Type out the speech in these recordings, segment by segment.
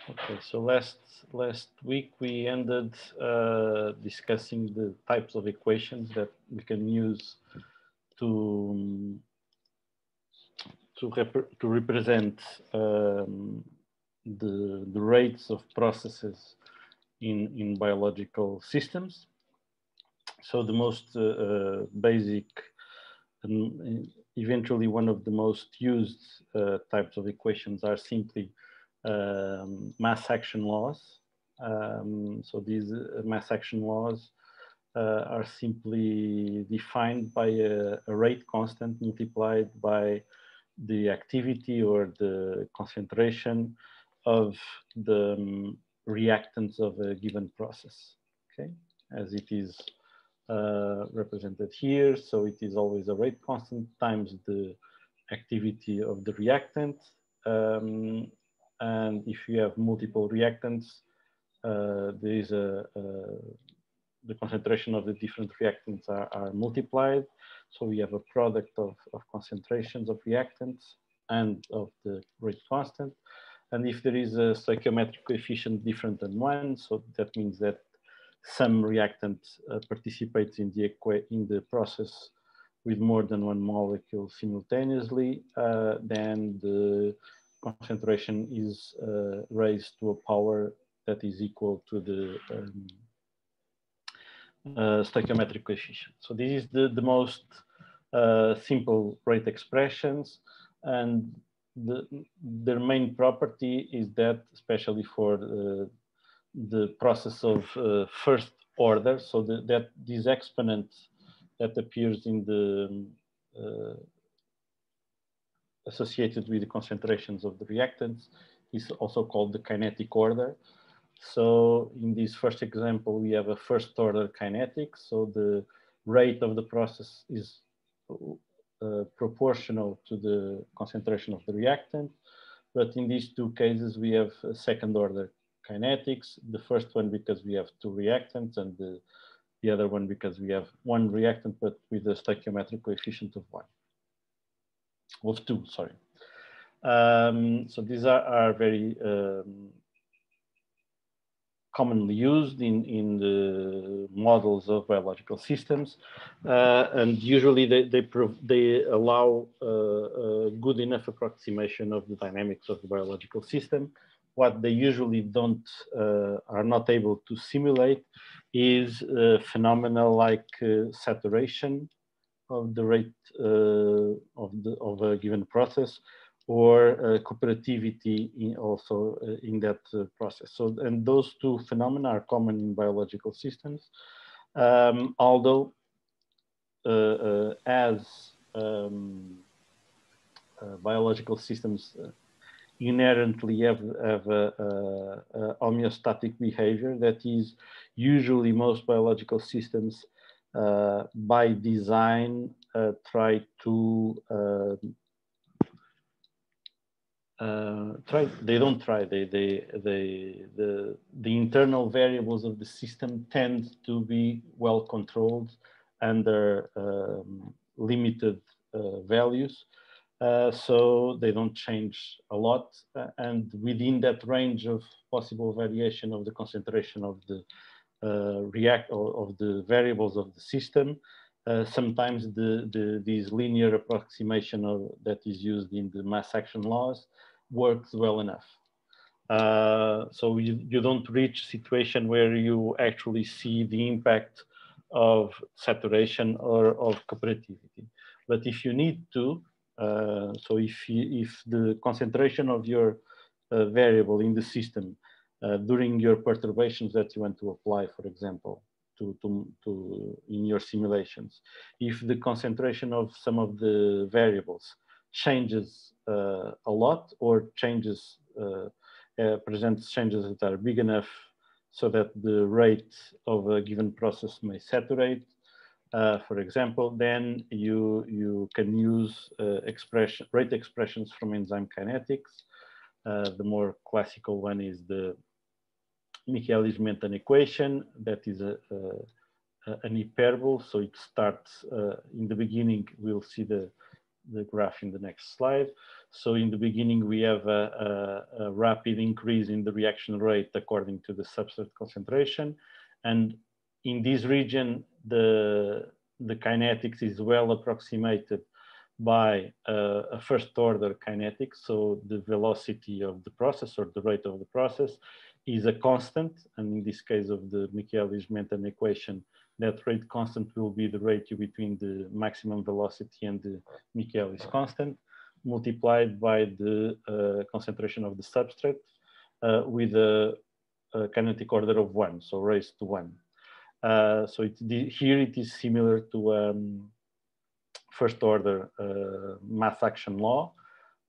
Okay, so last week we ended discussing the types of equations that we can use to to represent the rates of processes in biological systems. So the most basic and eventually one of the most used types of equations are simply mass action laws. So these mass action laws are simply defined by a rate constant multiplied by the activity or the concentration of the reactants of a given process, okay, as it is represented here. So it is always a rate constant times the activity of the reactant. And if you have multiple reactants, there is the concentration of the different reactants are multiplied. So we have a product of concentrations of reactants and of the rate constant. And if there is a stoichiometric coefficient different than one, so that means that some reactant participates in the process with more than one molecule simultaneously, then the concentration is raised to a power that is equal to the stoichiometric coefficient. So this is the most simple rate expressions, and their main property is that, especially for the process of first order, so that this exponent that appears in the associated with the concentrations of the reactants is also called the kinetic order. So in this first example, we have a first order kinetics. So the rate of the process is proportional to the concentration of the reactant. But in these two cases, we have a second order kinetics. The first one because we have two reactants, and the other one because we have one reactant, but with a stoichiometric coefficient of two, sorry. So these are very commonly used in the models of biological systems, and usually they allow a good enough approximation of the dynamics of the biological system. What they usually are not able to simulate is phenomena like saturation of the rate of a given process, or cooperativity also in that process. So, and those two phenomena are common in biological systems, although as biological systems inherently have a homeostatic behavior, that is, usually most biological systems by design try to the internal variables of the system tend to be well controlled under limited values, so they don't change a lot, and within that range of possible variation of the concentration of the of the variables of the system, sometimes this linear approximation that is used in the mass action laws works well enough. So you don't reach a situation where you actually see the impact of saturation or of cooperativity. But if you need to, so if the concentration of your variable in the system during your perturbations that you want to apply, for example, in your simulations, if the concentration of some of the variables changes a lot, or changes presents changes that are big enough so that the rate of a given process may saturate, for example, then you can use rate expressions from enzyme kinetics. The more classical one is the Michaelis-Menten equation. That is an hyperbole. So it starts in the beginning, we'll see the the graph in the next slide. So in the beginning, we have a rapid increase in the reaction rate according to the substrate concentration. And in this region, the kinetics is well approximated by a first order kinetics. So the velocity of the process or the rate of the process is a constant. And in this case of the Mqbs-Menten equation, that rate constant will be the ratio between the maximum velocity and the Michaelis constant multiplied by the concentration of the substrate with a kinetic order of 1, so raised to 1. So here it is similar to first order mass action law,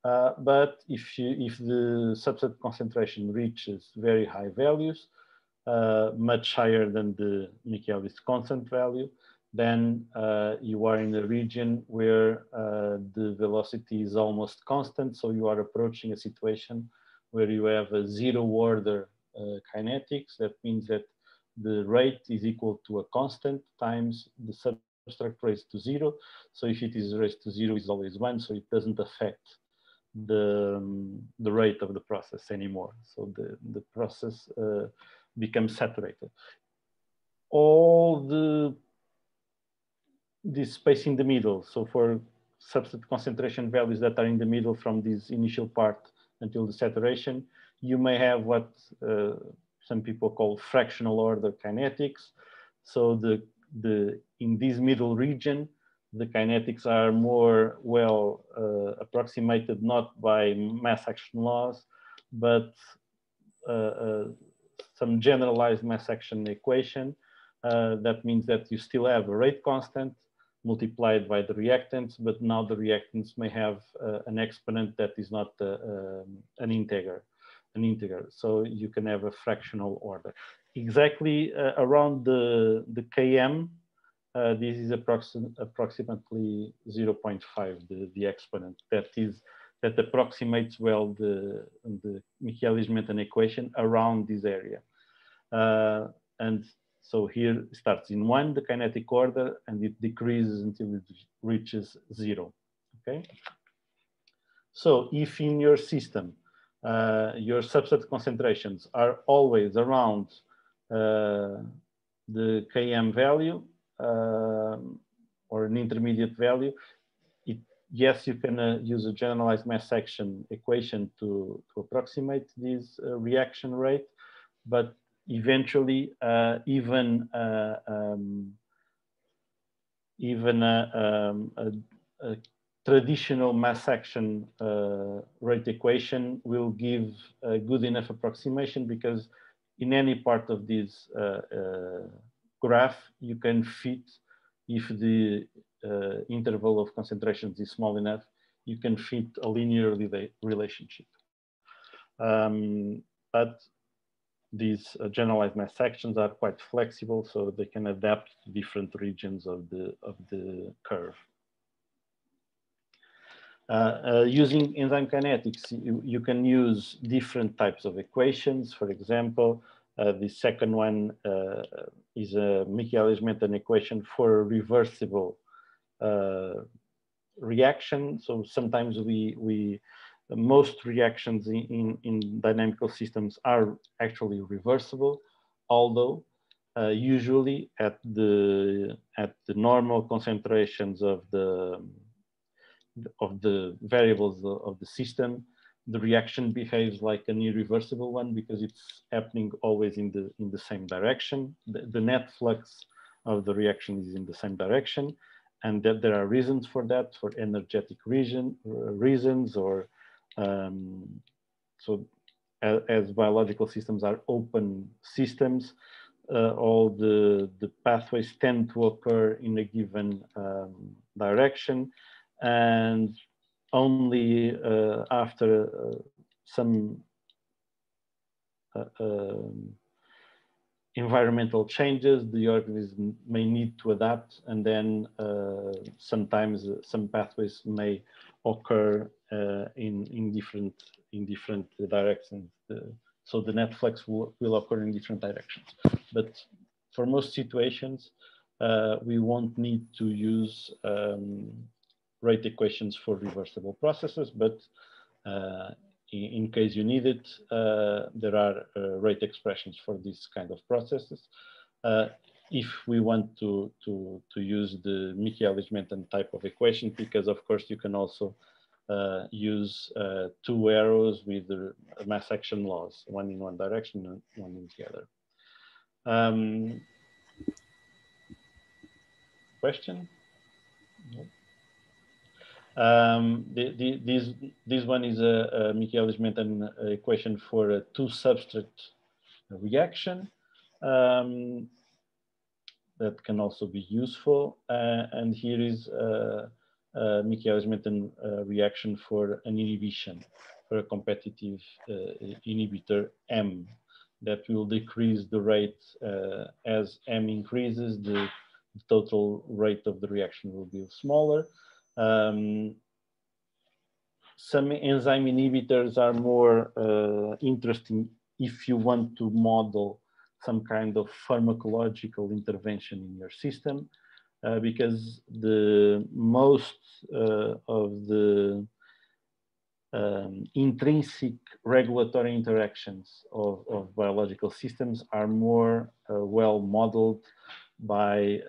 but if the substrate concentration reaches very high values, much higher than the Michaelis constant value, then you are in a region where the velocity is almost constant. So you are approaching a situation where you have a zero order kinetics. That means that the rate is equal to a constant times the substrate raised to 0. So if it is raised to 0, it's always 1. So it doesn't affect the rate of the process anymore. So the process becomes saturated. All this space in the middle, so for substrate concentration values that are in the middle from this initial part until the saturation, you may have what some people call fractional order kinetics. So in this middle region, the kinetics are more well approximated not by mass action laws, but some generalized mass action equation. That means that you still have a rate constant multiplied by the reactants, but now the reactants may have an exponent that is not an integer. So you can have a fractional order. Exactly around the km, this is approximately 0.5, the exponent that approximates well the Michaelis-Menten equation around this area. And so here it starts in 1, the kinetic order, and it decreases until it reaches 0, okay? So if in your system, your substrate concentrations are always around the Km value or an intermediate value, yes, you can use a generalized mass action equation to approximate this reaction rate, but eventually even a traditional mass action rate equation will give a good enough approximation, because in any part of this graph you can fit, if the interval of concentrations is small enough, you can fit a linear relationship. But these generalized mass actions are quite flexible, so they can adapt to different regions of the curve. Using enzyme kinetics, you can use different types of equations. For example, the second one is a Michaelis-Menten equation for a reversible reaction. So sometimes most reactions in dynamical systems are actually reversible, although usually at the normal concentrations of the variables of the system, the reaction behaves like an irreversible one, because it's happening always in the same direction. The net flux of the reaction is in the same direction, and that there are reasons for that, for energetic reasons, or so as biological systems are open systems, all the pathways tend to occur in a given direction, and only after some environmental changes, the organism may need to adapt, and then sometimes some pathways may occur in different directions. So the net flux will occur in different directions. But for most situations, we won't need to use rate equations for reversible processes, but in case you need it, there are rate expressions for this kind of processes. If we want to use the Mqbs type of equation, because of course you can also use two arrows with the mass action laws, one in one direction and one in the other. Question? This one is a Mqbs equation for a two substrate reaction. That can also be useful. And here is a Mqbs reaction for an inhibition, for a competitive inhibitor M, that will decrease the rate as M increases, the total rate of the reaction will be smaller. Some enzyme inhibitors are more interesting if you want to model some kind of pharmacological intervention in your system, because the most of the intrinsic regulatory interactions of biological systems are more well modeled by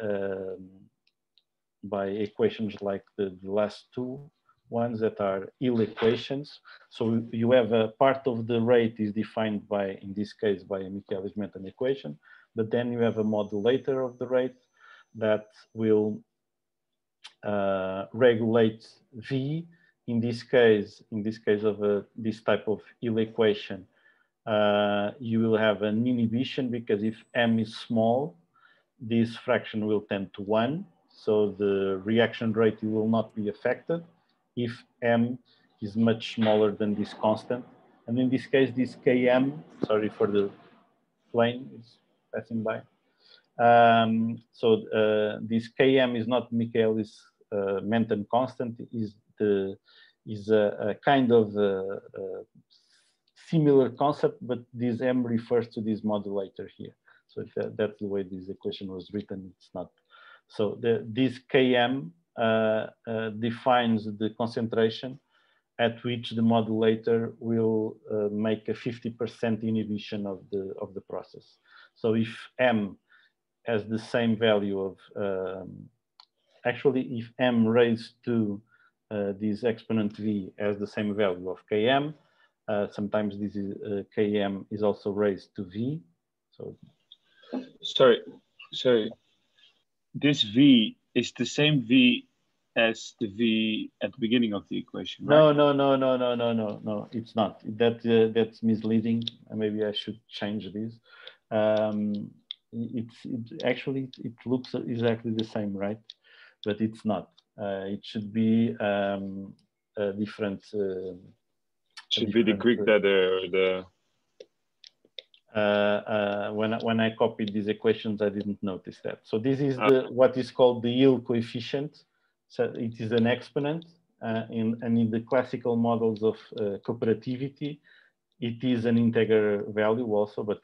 equations like the last two ones that are ill equations. So you have a part of the rate is defined by, in this case, by a Mqbs equation, but then you have a modulator of the rate that will regulate V. In this case of this type of ill equation, you will have an inhibition, because if M is small, this fraction will tend to 1. So the reaction rate will not be affected if M is much smaller than this constant. And in this case, this Km, sorry for the plane, is passing by. This Km is not Michaelis Menten constant, is a kind of similar concept, but this M refers to this modulator here. So if that's the way this equation was written, it's not. So this Km defines the concentration at which the modulator will make a 50% inhibition of the process. So if M has the same value of, actually if M raised to this exponent V has the same value of Km, sometimes this is Km is also raised to V. So sorry. This V is the same V as the V at the beginning of the equation, right? No, it's not. That's misleading. Maybe I should change this. Actually it looks exactly the same, right? But it's not. It should be a different. Should be the Greek letter or the. When I copied these equations, I didn't notice that. So this is what is called the yield coefficient. So it is an exponent, and in the classical models of cooperativity, it is an integer value also, but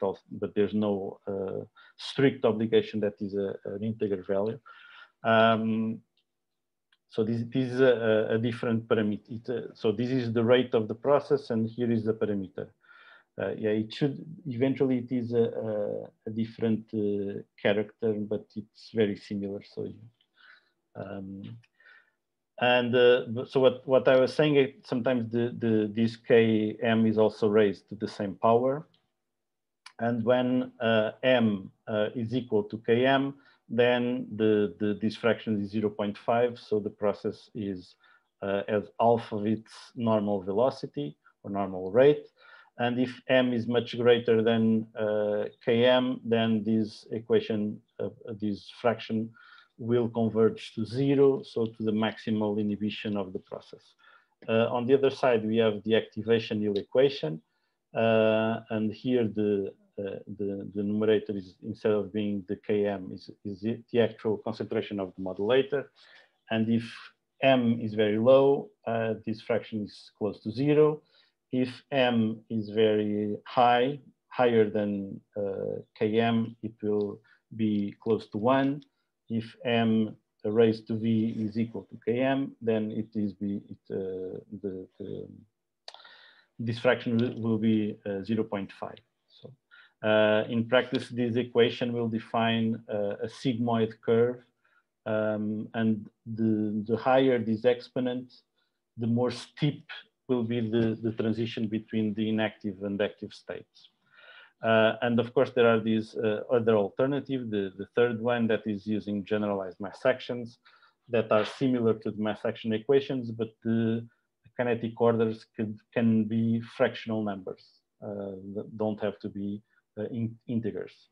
there's no strict obligation that is an integer value. So this is a different parameter. So this is the rate of the process, and here is the parameter. Yeah, it should eventually it is a different character, but it's very similar. So, so what I was saying, sometimes this Km is also raised to the same power, and when M is equal to Km, then this fraction is 0.5. So the process is as half of its normal velocity or normal rate. And if M is much greater than Km, then this equation, this fraction will converge to 0, so to the maximal inhibition of the process. On the other side, we have the activation yield equation. And here the numerator is, instead of being the Km, is the actual concentration of the modulator. And if M is very low, this fraction is close to 0. If M is very high, higher than Km, it will be close to 1. If M raised to v is equal to km, then it is this fraction will be 0.5. So in practice, this equation will define a sigmoid curve, and the higher this exponent, the more steep will be the transition between the inactive and active states. And of course, there are these other alternatives, the third one that is using generalized mass actions that are similar to the mass action equations, but the kinetic orders can be fractional numbers, don't have to be integers.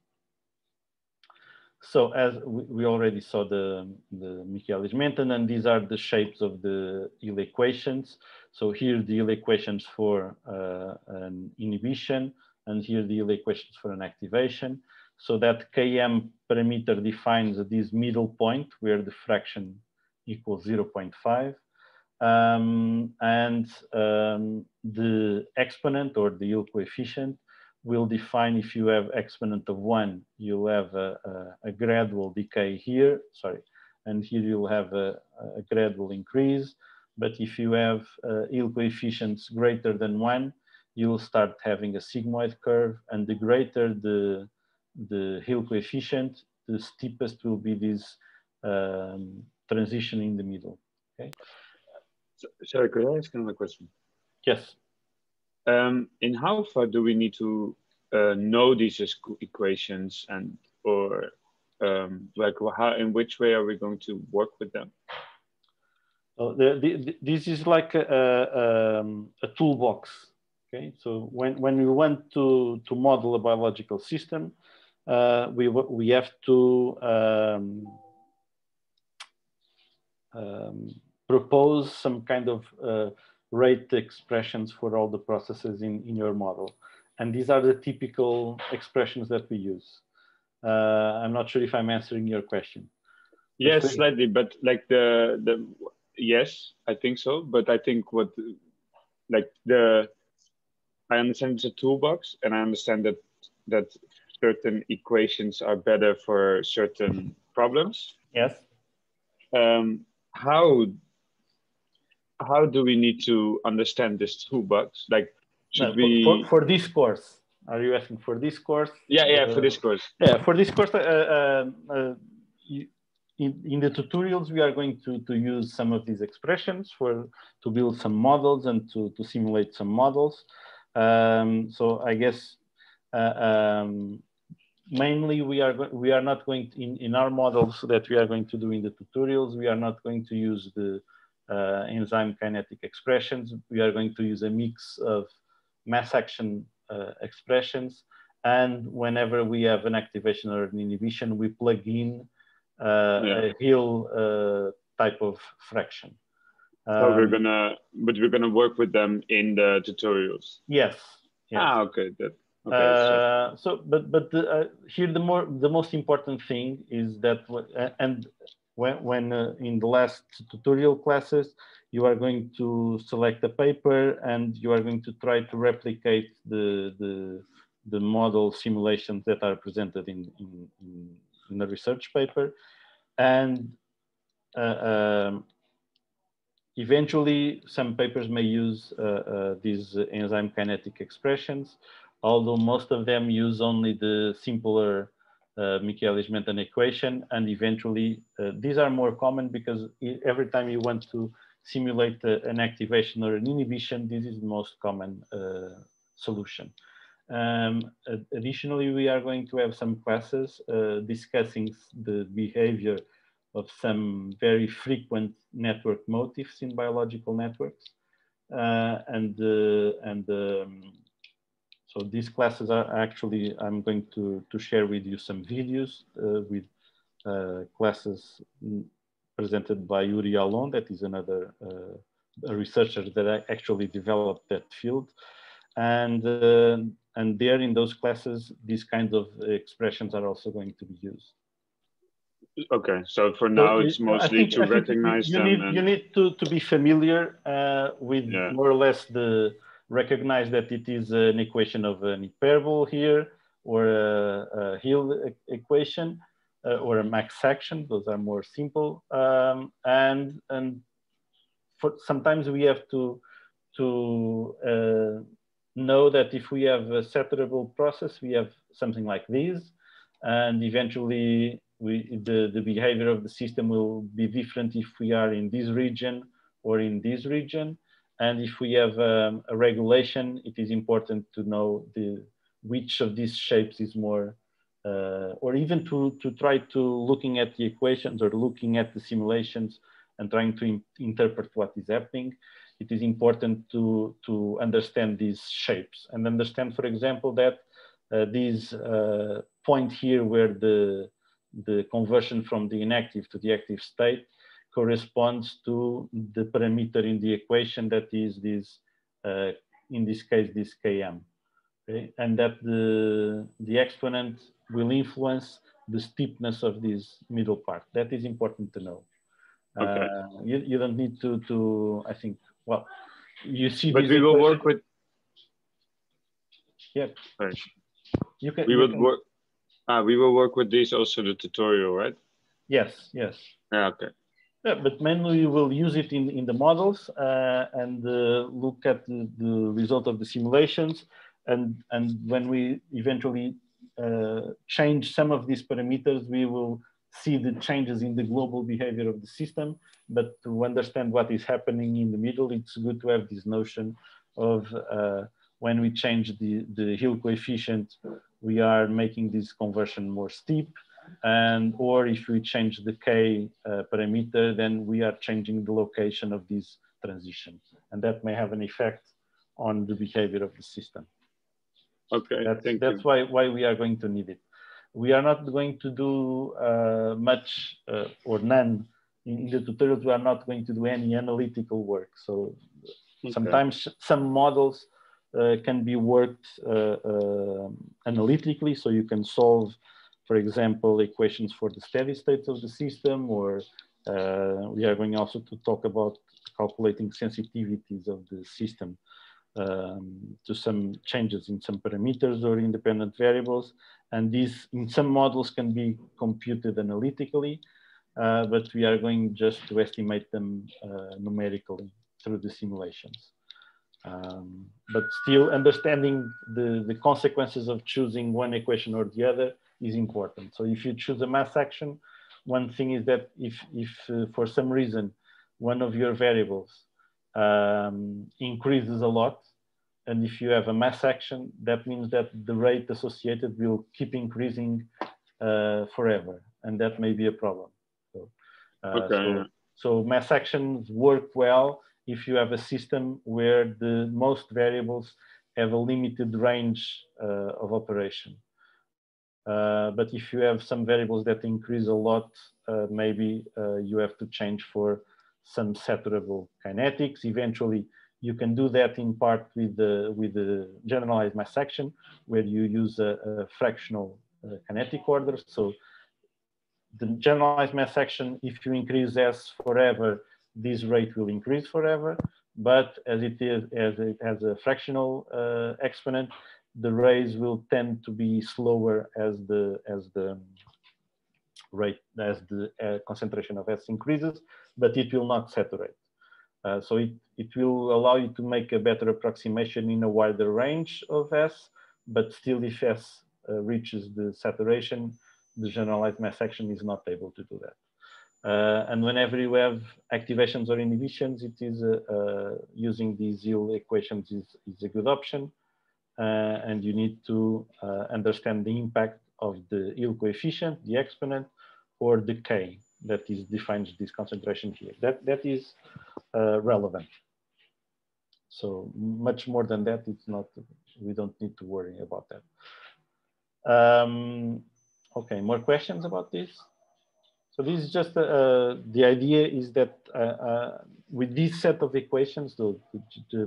So as we already saw the Michaelis-Menten, and these are the shapes of the Hill equations. So here the Hill equations for an inhibition, and here the Hill equations for an activation. So that Km parameter defines this middle point where the fraction equals 0.5. The exponent or the Hill coefficient will define, if you have exponent of 1, you'll have a gradual decay here, sorry, and here you'll have a gradual increase. But if you have Hill coefficients greater than 1, you'll start having a sigmoid curve, and the greater the Hill coefficient, the steepest will be this transition in the middle. Okay. Sorry, could I ask another question? Yes. In how far do we need to know these equations, and or like how, in which way are we going to work with them? So this is like a toolbox. Okay, so when we want to model a biological system, we have to propose some kind of rate expressions for all the processes in your model. And these are the typical expressions that we use. I'm not sure if I'm answering your question. Yes, slightly, but like yes, I think so. But I think I understand it's a toolbox, and I understand that certain equations are better for certain problems. Yes. How do we need to understand this toolbox? Like, should we for this course? Are you asking for this course? Yeah, for this course. Yeah, for this course, in the tutorials, we are going to use some of these expressions to build some models and to simulate some models. So I guess mainly we are not going to, in our models that we are going to do in the tutorials, we are not going to use the enzyme kinetic expressions. We are going to use a mix of mass action expressions, and whenever we have an activation or an inhibition, we plug in a Hill type of fraction. So we're gonna work with them in the tutorials. Yes. Yes. Ah, okay. Here the most important thing is that, and when in the last tutorial classes, you are going to select a paper and you are going to try to replicate the model simulations that are presented in the research paper, and eventually some papers may use these enzyme kinetic expressions, although most of them use only the simpler Michaelis-Menten equation, and eventually these are more common because every time you want to simulate an activation or an inhibition, this is the most common solution. Additionally, we are going to have some classes discussing the behavior of some very frequent network motifs in biological networks, so these classes are actually, I'm going to share with you some videos with classes presented by Yuri Alon, that is another a researcher that actually developed that field. And there in those classes, these kinds of expressions are also going to be used. Okay, so for now, it's mostly to recognize them. You need to be familiar with more or less recognize that it is an equation of an hyperbole here, or a Hill equation. or a max section. Those are more simple. And for sometimes we have to know that if we have a separable process, we have something like this, and eventually the behavior of the system will be different if we are in this region or in this region. And if we have a regulation, it is important to know which of these shapes is more, or even to try to looking at the equations or looking at the simulations and trying to interpret what is happening. It is important to understand these shapes and understand, for example, that this point here where the conversion from the inactive to the active state corresponds to the parameter in the equation that is this, in this case, this Km. Okay? And that the exponent will influence the steepness of this middle part. That is important to know. Okay. You don't need to, I think, well, you see but this we will equation. work with, yeah. Sorry. You can, we you will can... work, we will work with these also the tutorial, right? Yes, yes. Yeah, okay. Yeah, but mainly we will use it in the models and look at the result of the simulations. And when we eventually change some of these parameters, we will see the changes in the global behavior of the system. But to understand what is happening in the middle, it's good to have this notion of when we change the Hill coefficient, we are making this conversion more steep. And or if we change the K parameter, then we are changing the location of this transition. And that may have an effect on the behavior of the system. Okay, that's why we are going to need it. We are not going to do much or none in the tutorials. We are not going to do any analytical work. So sometimes some models can be worked analytically, so you can solve, for example, equations for the steady states of the system, or we are going also to talk about calculating sensitivities of the system to some changes in some parameters or independent variables. And these, in some models, can be computed analytically, but we are going just to estimate them numerically through the simulations. But still understanding the consequences of choosing one equation or the other is important. So if you choose a mass action, one thing is that if for some reason one of your variables increases a lot, and if you have a mass action, that means that the rate associated will keep increasing forever, and that may be a problem. So, so mass actions work well if you have a system where the most variables have a limited range of operation. But if you have some variables that increase a lot, maybe you have to change for some saturable kinetics. Eventually, you can do that in part with the generalized mass action, where you use a fractional kinetic order. So the generalized mass action, if you increase S forever, this rate will increase forever. But as it has a fractional exponent, the rays will tend to be slower as the concentration of S increases, but it will not saturate. So it will allow you to make a better approximation in a wider range of S, but still if S reaches the saturation, the generalized mass action is not able to do that. And whenever you have activations or inhibitions, it is using these Hill equations is a good option. And you need to understand the impact of the Hill coefficient, the exponent, or the K that defines this concentration here. That is relevant. So much more than that, it's not. We don't need to worry about that. Okay, more questions about this? So this is just the idea is that with this set of equations, the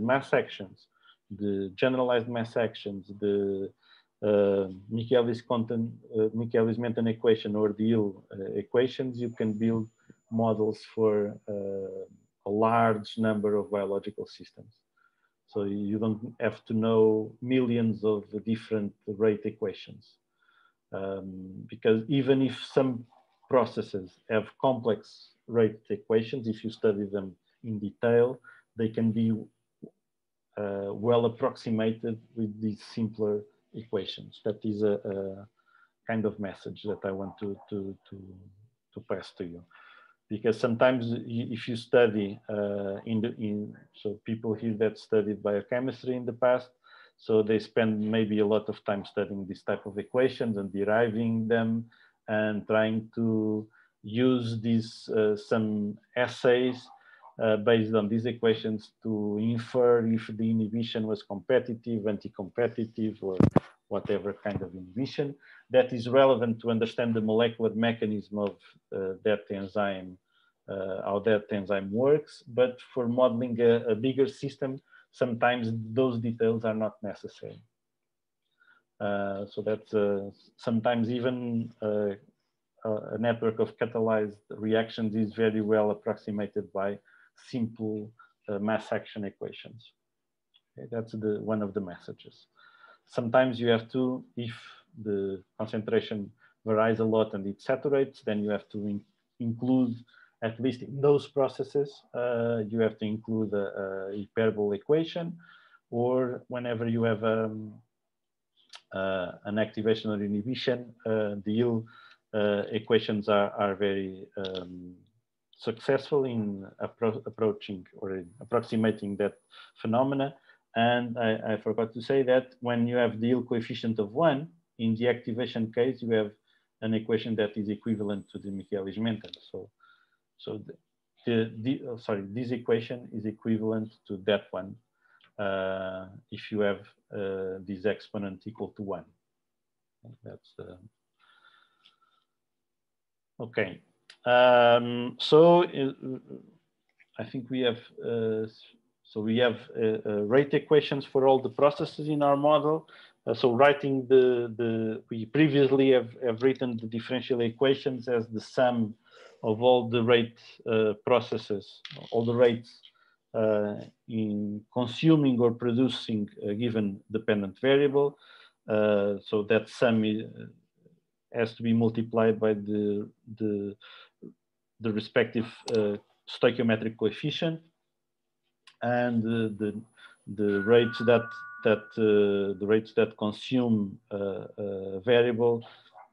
mass actions, the generalized mass actions, the Michaelis-Menten equation or the Hill equations, you can build models for a large number of biological systems. So you don't have to know millions of different rate equations. Because even if some processes have complex rate equations, if you study them in detail, they can be well approximated with these simpler equations. That is a kind of message that I want to pass to you. Because sometimes if you study so people here that studied biochemistry in the past, so they spend maybe a lot of time studying this type of equations and deriving them and trying to use these some assays based on these equations to infer if the inhibition was competitive, anti-competitive, or whatever kind of inhibition. That is relevant to understand the molecular mechanism of that enzyme, how that enzyme works. But for modeling a bigger system, sometimes those details are not necessary. So that's sometimes even a network of catalyzed reactions is very well approximated by simple mass action equations. Okay, that's one of the messages. Sometimes you have to, if the concentration varies a lot and it saturates, then you have to include, at least in those processes, you have to include a hyperbole equation, or whenever you have an activation or inhibition, the yield equations are very successful in approaching or in approximating that phenomena. And I forgot to say that when you have the yield coefficient of 1, in the activation case, you have an equation that is equivalent to the Michaelis-Menten. So this equation is equivalent to that one if you have this exponent equal to 1. That's okay. So I think we have rate equations for all the processes in our model. So writing we previously have written the differential equations as the sum of all the rate processes, all the rates in consuming or producing a given dependent variable. So that sum has to be multiplied by the respective stoichiometric coefficient, and the rates that consume a variable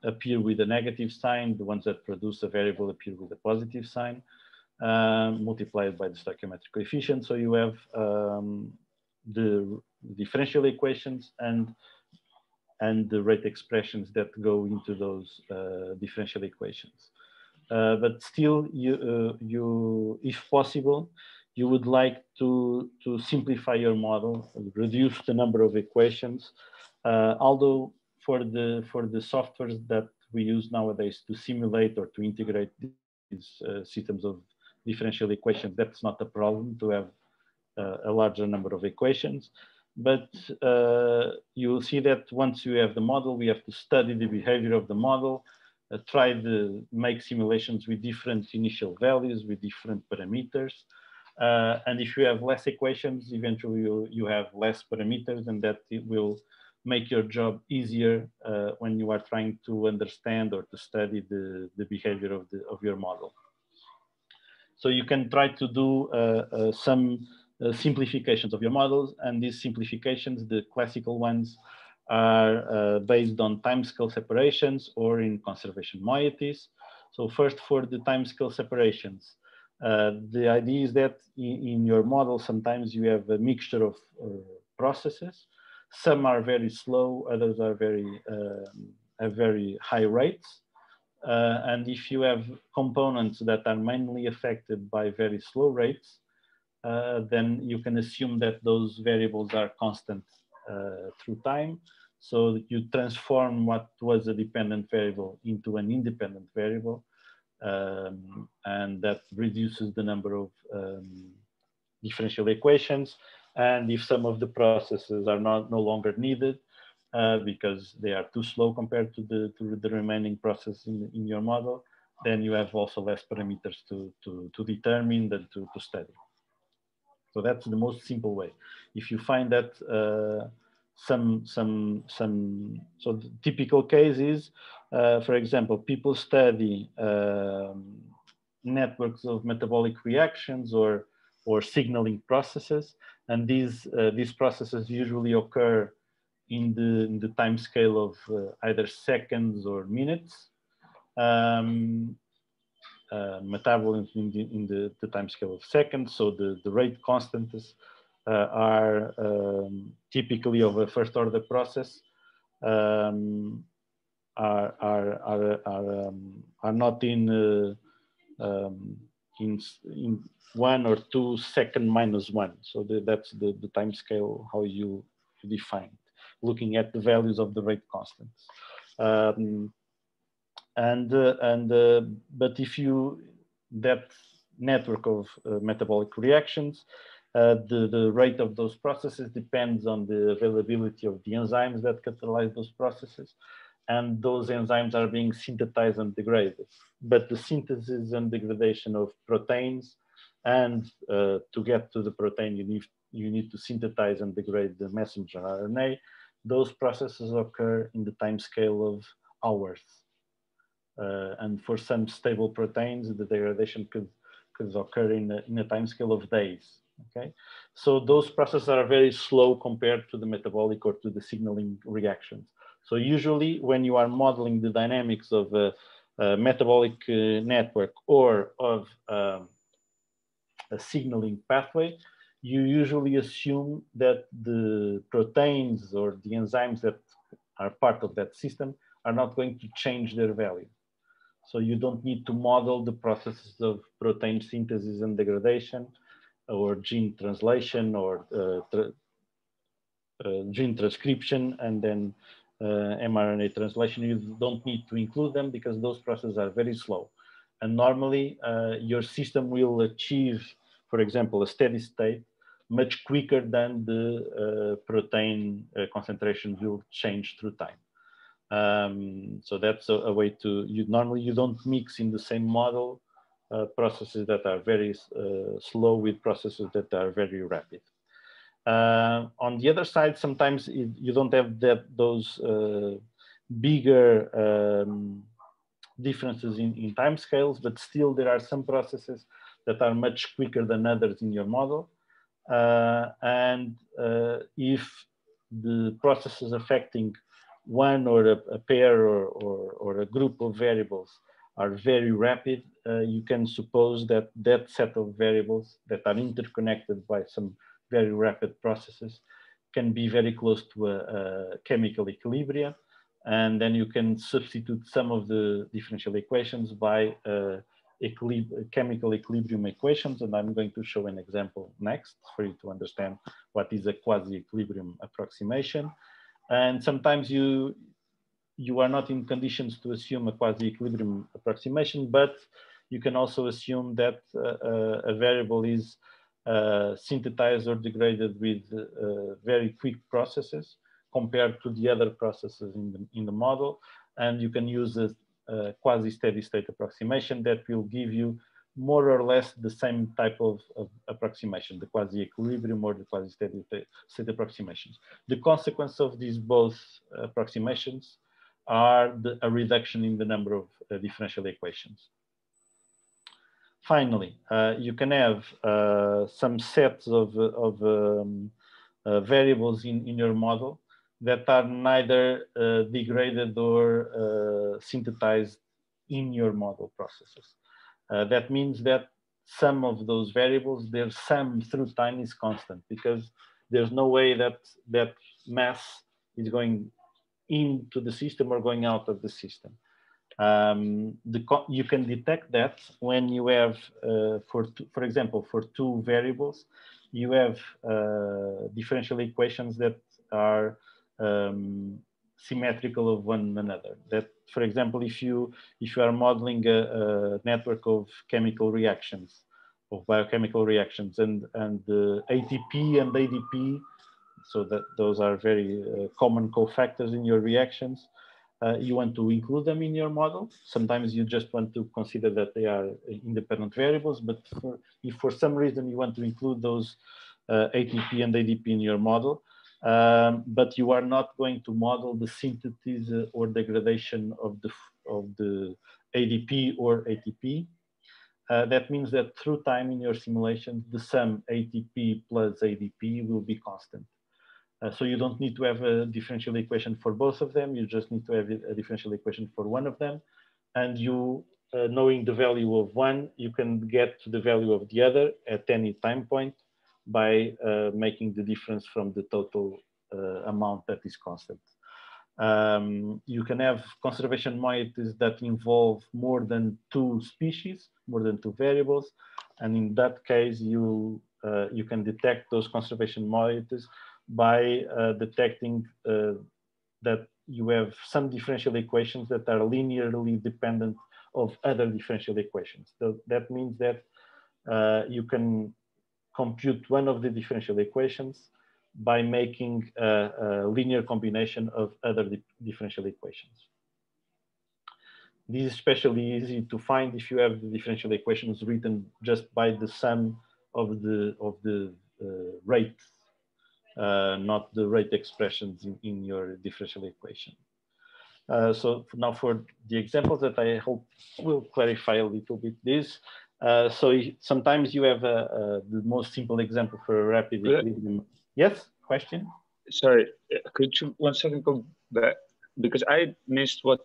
appear with a negative sign. The ones that produce a variable appear with a positive sign, multiplied by the stoichiometric coefficient. So you have the differential equations and the rate expressions that go into those differential equations. But still, if possible, you would like to simplify your model, reduce the number of equations. Although for the softwares that we use nowadays to simulate or to integrate these systems of differential equations, that's not a problem to have a larger number of equations. But you will see that once you have the model, we have to study the behavior of the model, try to make simulations with different initial values, with different parameters. And if you have less equations, eventually you have less parameters, and that it will make your job easier when you are trying to understand or to study the behavior of your model. So you can try to do some simplifications of your models, and these simplifications, the classical ones, are based on timescale separations or in conservation moieties. So first, for the timescale separations, the idea is that in your model, sometimes you have a mixture of processes. Some are very slow, others are have very high rates. And if you have components that are mainly affected by very slow rates, then you can assume that those variables are constant through time. So you transform what was a dependent variable into an independent variable, and that reduces the number of differential equations. And if some of the processes are no longer needed because they are too slow compared to the remaining process in your model, then you have also less parameters to determine than to study. So that's the most simple way. If you find that So the typical case is, for example, people study networks of metabolic reactions or signaling processes, and these processes usually occur in the time scale of either seconds or minutes. Metabolism in the time scale of seconds, so the rate constants are typically of a first order process, are not in 1 or 2 second minus 1. So that's the time scale how you define it, looking at the values of the rate constants. But if that network of metabolic reactions, the rate of those processes depends on the availability of the enzymes that catalyze those processes, and those enzymes are being synthesized and degraded. But the synthesis and degradation of proteins, and to get to the protein, you need to synthesize and degrade the messenger RNA. Those processes occur in the time scale of hours. And for some stable proteins, the degradation could occur in a time scale of days. Okay, so those processes are very slow compared to the metabolic or to the signaling reactions. So usually, when you are modeling the dynamics of a metabolic network or of a signaling pathway, you usually assume that the proteins or the enzymes that are part of that system are not going to change their value. So you don't need to model the processes of protein synthesis and degradation, or gene translation, or gene transcription, and then mRNA translation. You don't need to include them because those processes are very slow. And normally your system will achieve, for example, a steady state much quicker than the protein concentration will change through time. So that's a way to, normally you don't mix in the same model processes that are very slow with processes that are very rapid. On the other side, sometimes you don't have those bigger differences in time scales, but still there are some processes that are much quicker than others in your model. If the processes affecting one or a pair or a group of variables are very rapid, you can suppose that that set of variables that are interconnected by some very rapid processes can be very close to a chemical equilibrium. And then you can substitute some of the differential equations by chemical equilibrium equations. And I'm going to show an example next for you to understand what is a quasi-equilibrium approximation. And sometimes you are not in conditions to assume a quasi-equilibrium approximation, but you can also assume that a variable is synthesized or degraded with very quick processes compared to the other processes in the model. And you can use a quasi-steady state approximation that will give you more or less the same type of approximation, the quasi-equilibrium or the quasi-steady state approximations. The consequence of these both approximations are a reduction in the number of differential equations. Finally, you can have some sets of variables in your model that are neither degraded or synthesized in your model processes. That means that some of those variables, their sum through time is constant, because there's no way that that mass is going into the system or going out of the system. You can detect that when you have, for example, for two variables, you have differential equations that are symmetrical of one another. That, for example, if you are modeling a network of chemical reactions, of biochemical reactions, and ATP and ADP, so that those are very common cofactors in your reactions. You want to include them in your model. Sometimes you just want to consider that they are independent variables, but if for some reason you want to include those ATP and ADP in your model, but you are not going to model the synthesis or degradation of the ADP or ATP. That means that through time in your simulations, the sum ATP plus ADP will be constant. So you don't need to have a differential equation for both of them. You just need to have a differential equation for one of them. And you, knowing the value of one, you can get to the value of the other at any time point by making the difference from the total amount that is constant. You can have conservation moieties that involve more than two species, more than two variables. And in that case, you can detect those conservation moieties by detecting that you have some differential equations that are linearly dependent of other differential equations. So that means that you can compute one of the differential equations by making a linear combination of other differential equations. This is especially easy to find if you have the differential equations written just by the sum of the rates, not the rate expressions in your differential equation. So now for the examples that I hope will clarify a little bit this. So sometimes you have the most simple example for a rapid equilibrium. Yes, question? Sorry, could you 1 second go back? Because I missed what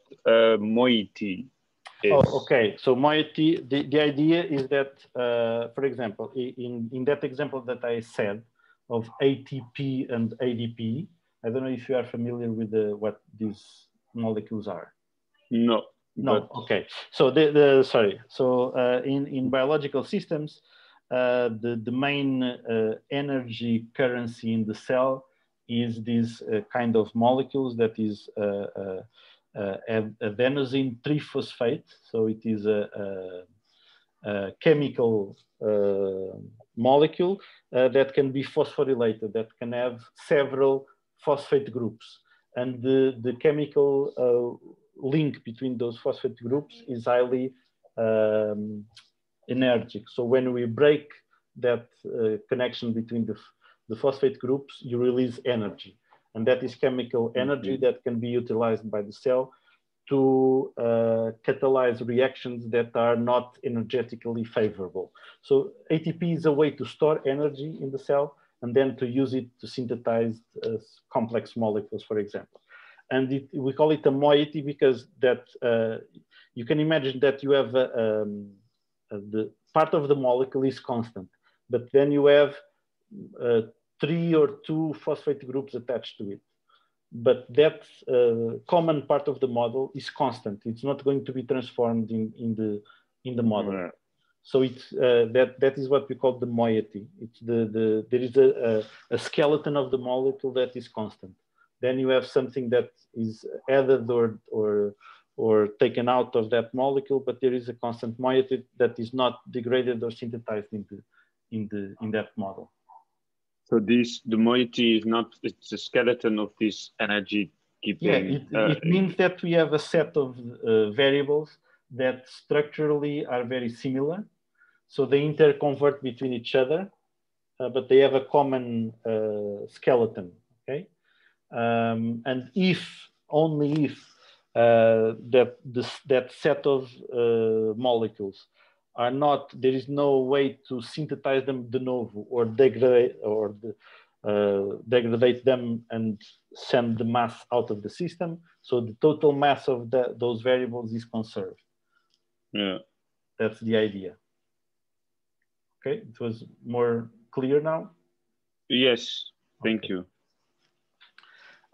moiety is. Oh, okay. So moiety, the idea is that, for example, in that example that I said of ATP and ADP, I don't know if you are familiar with what these molecules are. No. No, okay. So sorry. So in biological systems, the main energy currency in the cell is this kind of molecules that is adenosine triphosphate. So it is a chemical molecule that can be phosphorylated, that can have several phosphate groups. And the chemical link between those phosphate groups is highly energetic. So when we break that connection between the phosphate groups, you release energy. And that is chemical energy that can be utilized by the cell to catalyze reactions that are not energetically favorable. So ATP is a way to store energy in the cell and then to use it to synthesize complex molecules, for example. And we call it a moiety because that you can imagine that you have the part of the molecule is constant, but then you have 3 or 2 phosphate groups attached to it. But that common part of the model is constant. It's not going to be transformed in the model. Yeah. So it's that is what we call the moiety. It's there is a skeleton of the molecule that is constant. Then you have something that is added or taken out of that molecule, but there is a constant moiety that is not degraded or synthesized in that model. So the moiety is not, it's a skeleton of this energy keeping. Yeah, it means that we have a set of variables that structurally are very similar. So they interconvert between each other, but they have a common skeleton, okay? And only if that set of molecules are not, there is no way to synthesize them de novo or degrade them and send the mass out of the system. So the total mass of those variables is conserved. Yeah. That's the idea. Okay, it was more clear now? Yes, thank you.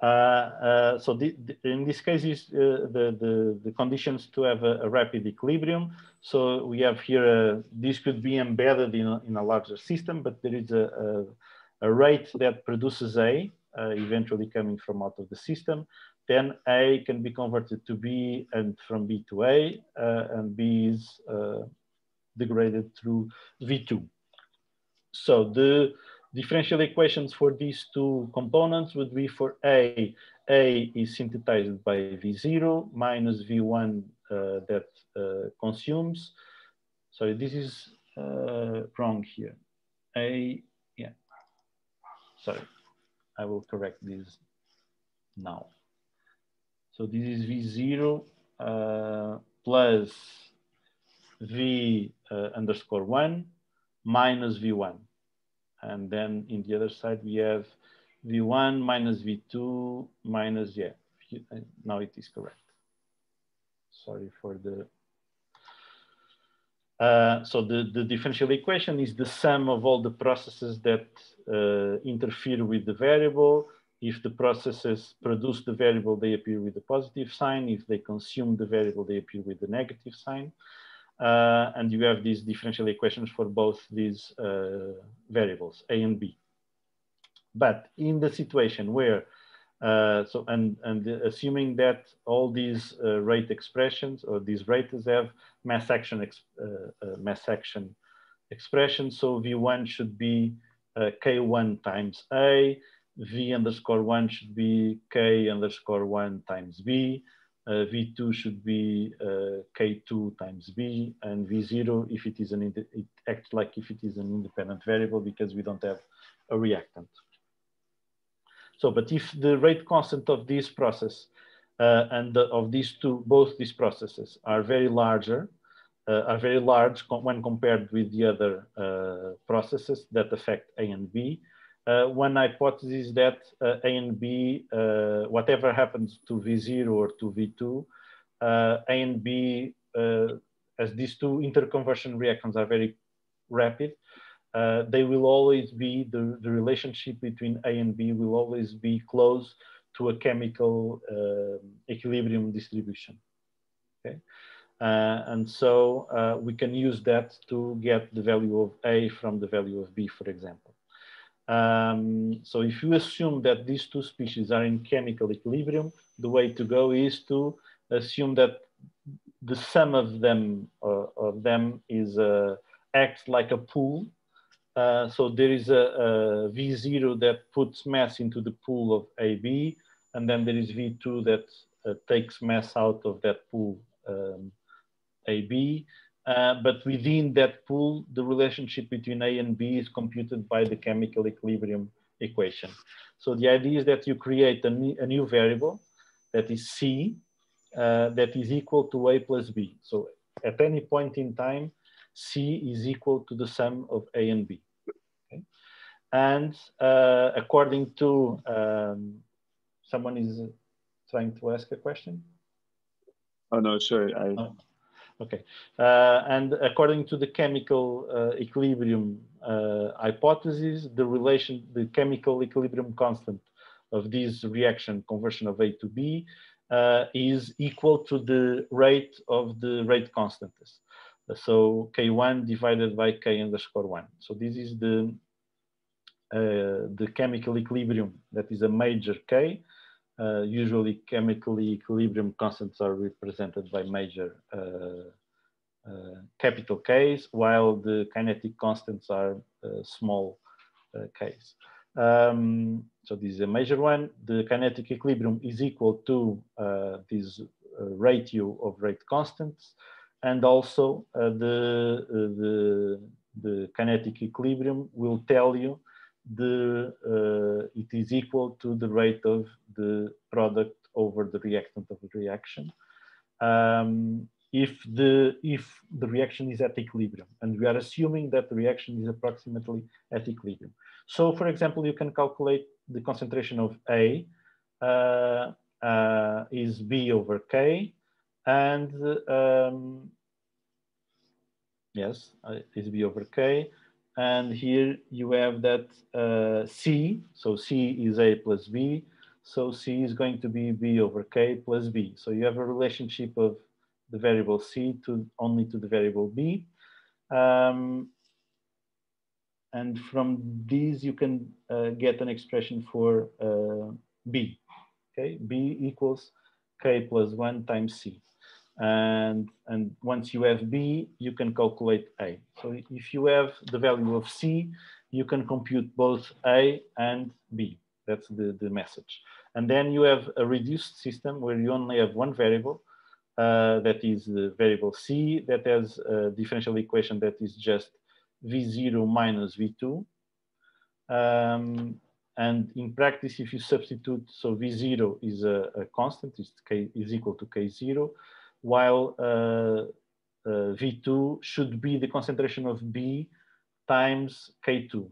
So in this case is the conditions to have a rapid equilibrium. So we have here, this could be embedded in a larger system, but there is a rate that produces A, eventually coming from out of the system. Then A can be converted to B and from B to A, and B is degraded through V2. So the differential equations for these two components would be for A is synthesized by V0 minus V1 that consumes. Sorry, this is wrong here. Sorry. I will correct this now. So this is V0 plus V underscore 1 minus V1. And then in the other side, we have V1 minus V2 minus, yeah, now it is correct. Sorry for the... so the differential equation is the sum of all the processes that interfere with the variable. If the processes produce the variable, they appear with the positive sign. If they consume the variable, they appear with the negative sign. And you have these differential equations for both these variables, A and B. But in the situation where, assuming that all these rate expressions or these rates have mass action expression, so V1 should be K1 times A, V underscore 1 should be K underscore 1 times B, V2 should be K2 times B, and V0, if it is it acts like if it is an independent variable because we don't have a reactant. So, but if the rate constant of this process of these two, both these processes are very large when compared with the other processes that affect A and B. One hypothesis is that A and B, whatever happens to V0 or to V2, A and B, as these two interconversion reactions are very rapid, they will always be, the relationship between A and B will always be close to a chemical equilibrium distribution. Okay? And so we can use that to get the value of A from the value of B, for example. So if you assume that these two species are in chemical equilibrium, the way to go is to assume that the sum of them is acts like a pool. So there is a V0 that puts mass into the pool of AB, and then there is V2 that takes mass out of that pool AB. But within that pool, the relationship between A and B is computed by the chemical equilibrium equation. So the idea is that you create a new variable that is C, that is equal to A plus B. So at any point in time, C is equal to the sum of A and B. Okay? And according to, someone is trying to ask a question? Oh, no, sorry. Oh. Okay, and according to the chemical equilibrium hypothesis, the chemical equilibrium constant of this reaction conversion of A to B is equal to the rate of the rate constants. So K1 divided by K underscore 1. So this is the chemical equilibrium that is a major K. Usually chemical equilibrium constants are represented by major capital K's, while the kinetic constants are small K's. So this is a major one. The kinetic equilibrium is equal to this ratio of rate constants, and also the kinetic equilibrium will tell you it is equal to the rate of the product over the reactant of the reaction. If the reaction is at equilibrium, and we are assuming that the reaction is approximately at equilibrium. So, for example, you can calculate the concentration of A is B over K, and yes, is B over K. And here you have that C, so C is A plus B, so C is going to be B over K plus B. So you have a relationship of the variable C only to the variable B. And from these you can get an expression for B, okay? B equals K plus 1 times C. And once you have B, you can calculate A. So if you have the value of C, you can compute both A and B. That's the message. And then you have a reduced system where you only have one variable, that is the variable C, that has a differential equation that is just V0 minus V2. And in practice, if you substitute, so V0 is a constant, is equal to K0, while V2 should be the concentration of B times K2.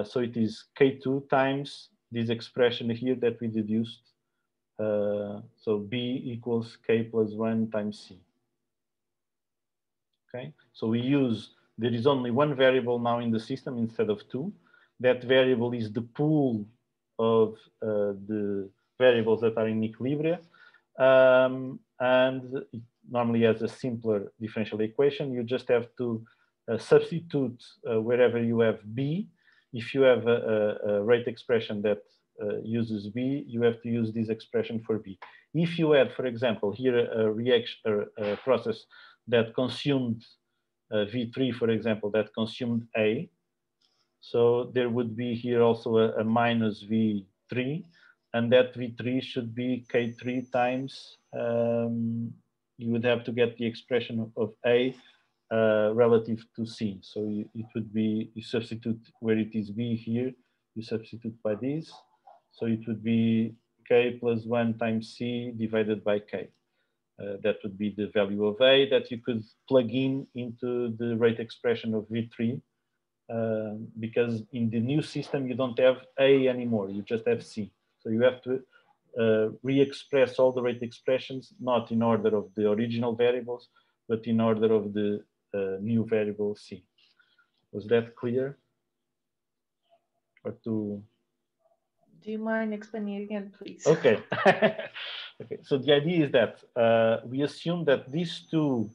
So it is K2 times this expression here that we deduced. So B equals K plus 1 times C. Okay, so we use, there is only one variable now in the system instead of two. That variable is the pool of the variables that are in equilibria. And it normally has a simpler differential equation. You just have to substitute wherever you have B. If you have a rate expression that uses B, you have to use this expression for B. If you had, for example, here a process that consumed V3, for example, that consumed A, so there would be here also a minus V3, and that V3 should be K3 times, you would have to get the expression of A relative to C. So it would be, you substitute where it is B here, you substitute by this. So it would be K plus 1 times C divided by K. That would be the value of A that you could plug in into the rate expression of V3. Because in the new system, you don't have A anymore, you just have C. So you have to re-express all the rate expressions, not in order of the original variables, but in order of the new variable C. Was that clear? Or to... Do you mind explaining it again, please? Okay. Okay. So the idea is that we assume that these two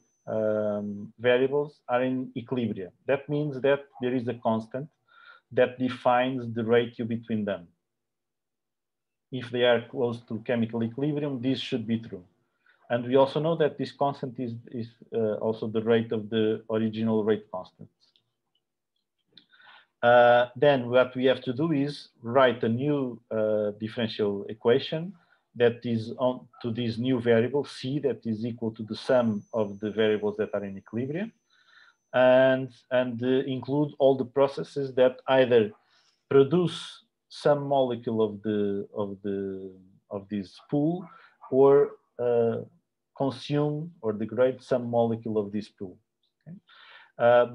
variables are in equilibrium. That means that there is a constant that defines the ratio between them. If they are close to chemical equilibrium, this should be true. And we also know that this constant is also the rate of the original rate constant. Then what we have to do is write a new differential equation that is on to this new variable C that is equal to the sum of the variables that are in equilibrium, and include all the processes that either produce some molecule of this pool or consume or degrade some molecule of this pool. Okay?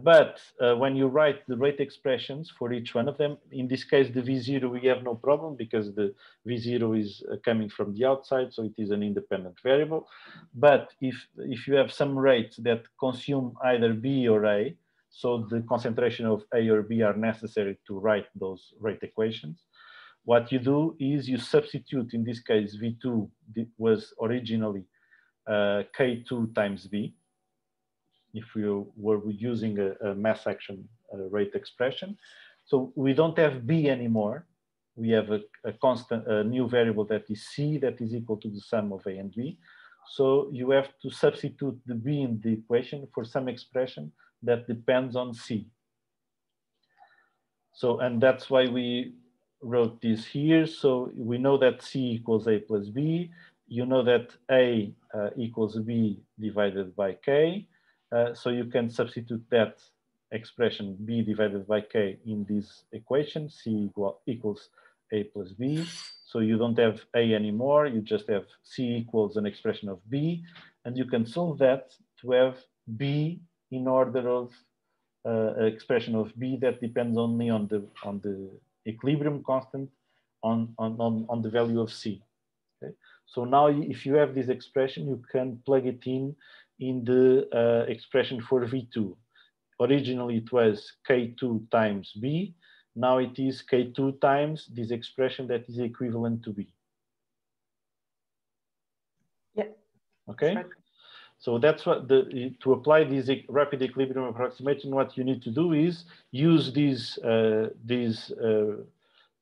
But when you write the rate expressions for each one of them, in this case, the V0, we have no problem because the V0 is coming from the outside, so it is an independent variable. But if you have some rates that consume either B or A, so the concentration of A or B are necessary to write those rate equations, what you do is you substitute, in this case, V2 was originally K2 times B, if we were using a mass action rate expression. So we don't have B anymore. We have a constant, a new variable that is C that is equal to the sum of A and B. So you have to substitute the B in the equation for some expression that depends on C. So, and that's why we wrote this here. So we know that C equals A plus B. You know that A equals B divided by K. So you can substitute that expression B divided by K in this equation, C equals A plus B. So you don't have A anymore, you just have C equals an expression of B, and you can solve that to have B in order of expression of B that depends only on the equilibrium constant on the value of C. Okay? So now if you have this expression, you can plug it in the expression for V2. Originally it was K2 times B. Now it is K2 times this expression that is equivalent to B. Yeah. Okay. Right. So that's what to apply this rapid equilibrium approximation, what you need to do is use these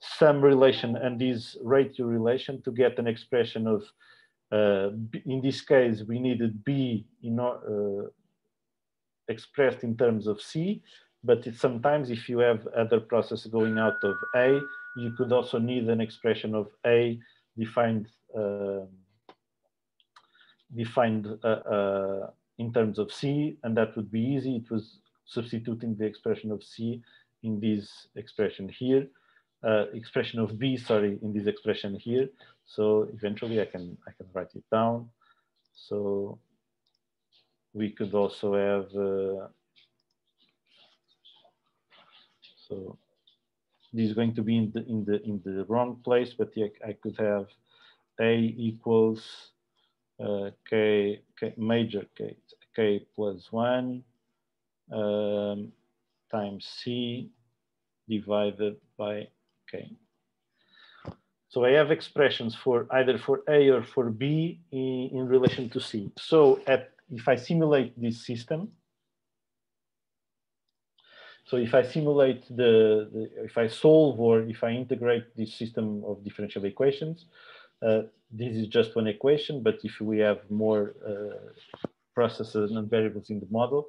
sum relation and this ratio relation to get an expression of, in this case, we needed B expressed in terms of C, but sometimes if you have other processes going out of A, you could also need an expression of A defined in terms of C, and that would be easy. It was substituting the expression of C in this expression here. expression of B, sorry, in this expression here. So eventually I can write it down. So we could also have, so this is going to be in the wrong place, but yeah, I could have A equals K major K plus 1 times C divided by K. So I have expressions for either for A or for B in relation to C. So if I simulate this system, so if I simulate if I solve or if I integrate this system of differential equations, this is just one equation, but if we have more processes and variables in the model,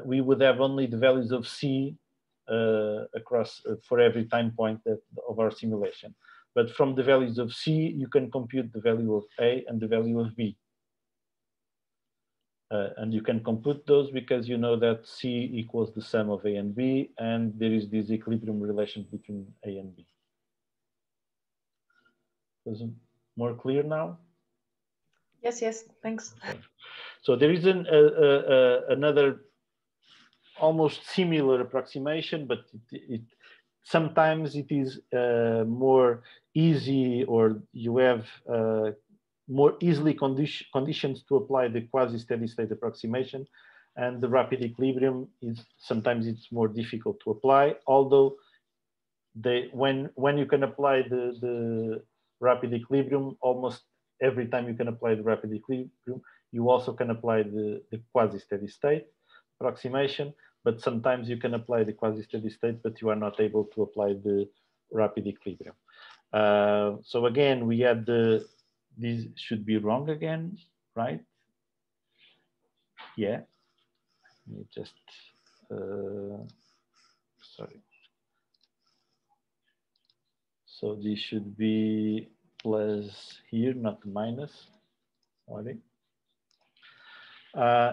we would have only the values of C across for every time point of our simulation. But from the values of C, you can compute the value of A and the value of B. And you can compute those because you know that C equals the sum of A and B, and there is this equilibrium relation between A and B. Is it more clear now? Yes, yes, thanks. So there is another almost similar approximation, but sometimes it is more easy, or you have more easily conditions to apply the quasi-steady state approximation, and the rapid equilibrium is sometimes it's more difficult to apply, although when you can apply the rapid equilibrium, almost every time you can apply the rapid equilibrium, you also can apply the quasi-steady state approximation, but sometimes you can apply the quasi-steady state, but you are not able to apply the rapid equilibrium. So again, we had this should be wrong again, right? Yeah. Let me just, sorry. So this should be plus here, not minus. Sorry.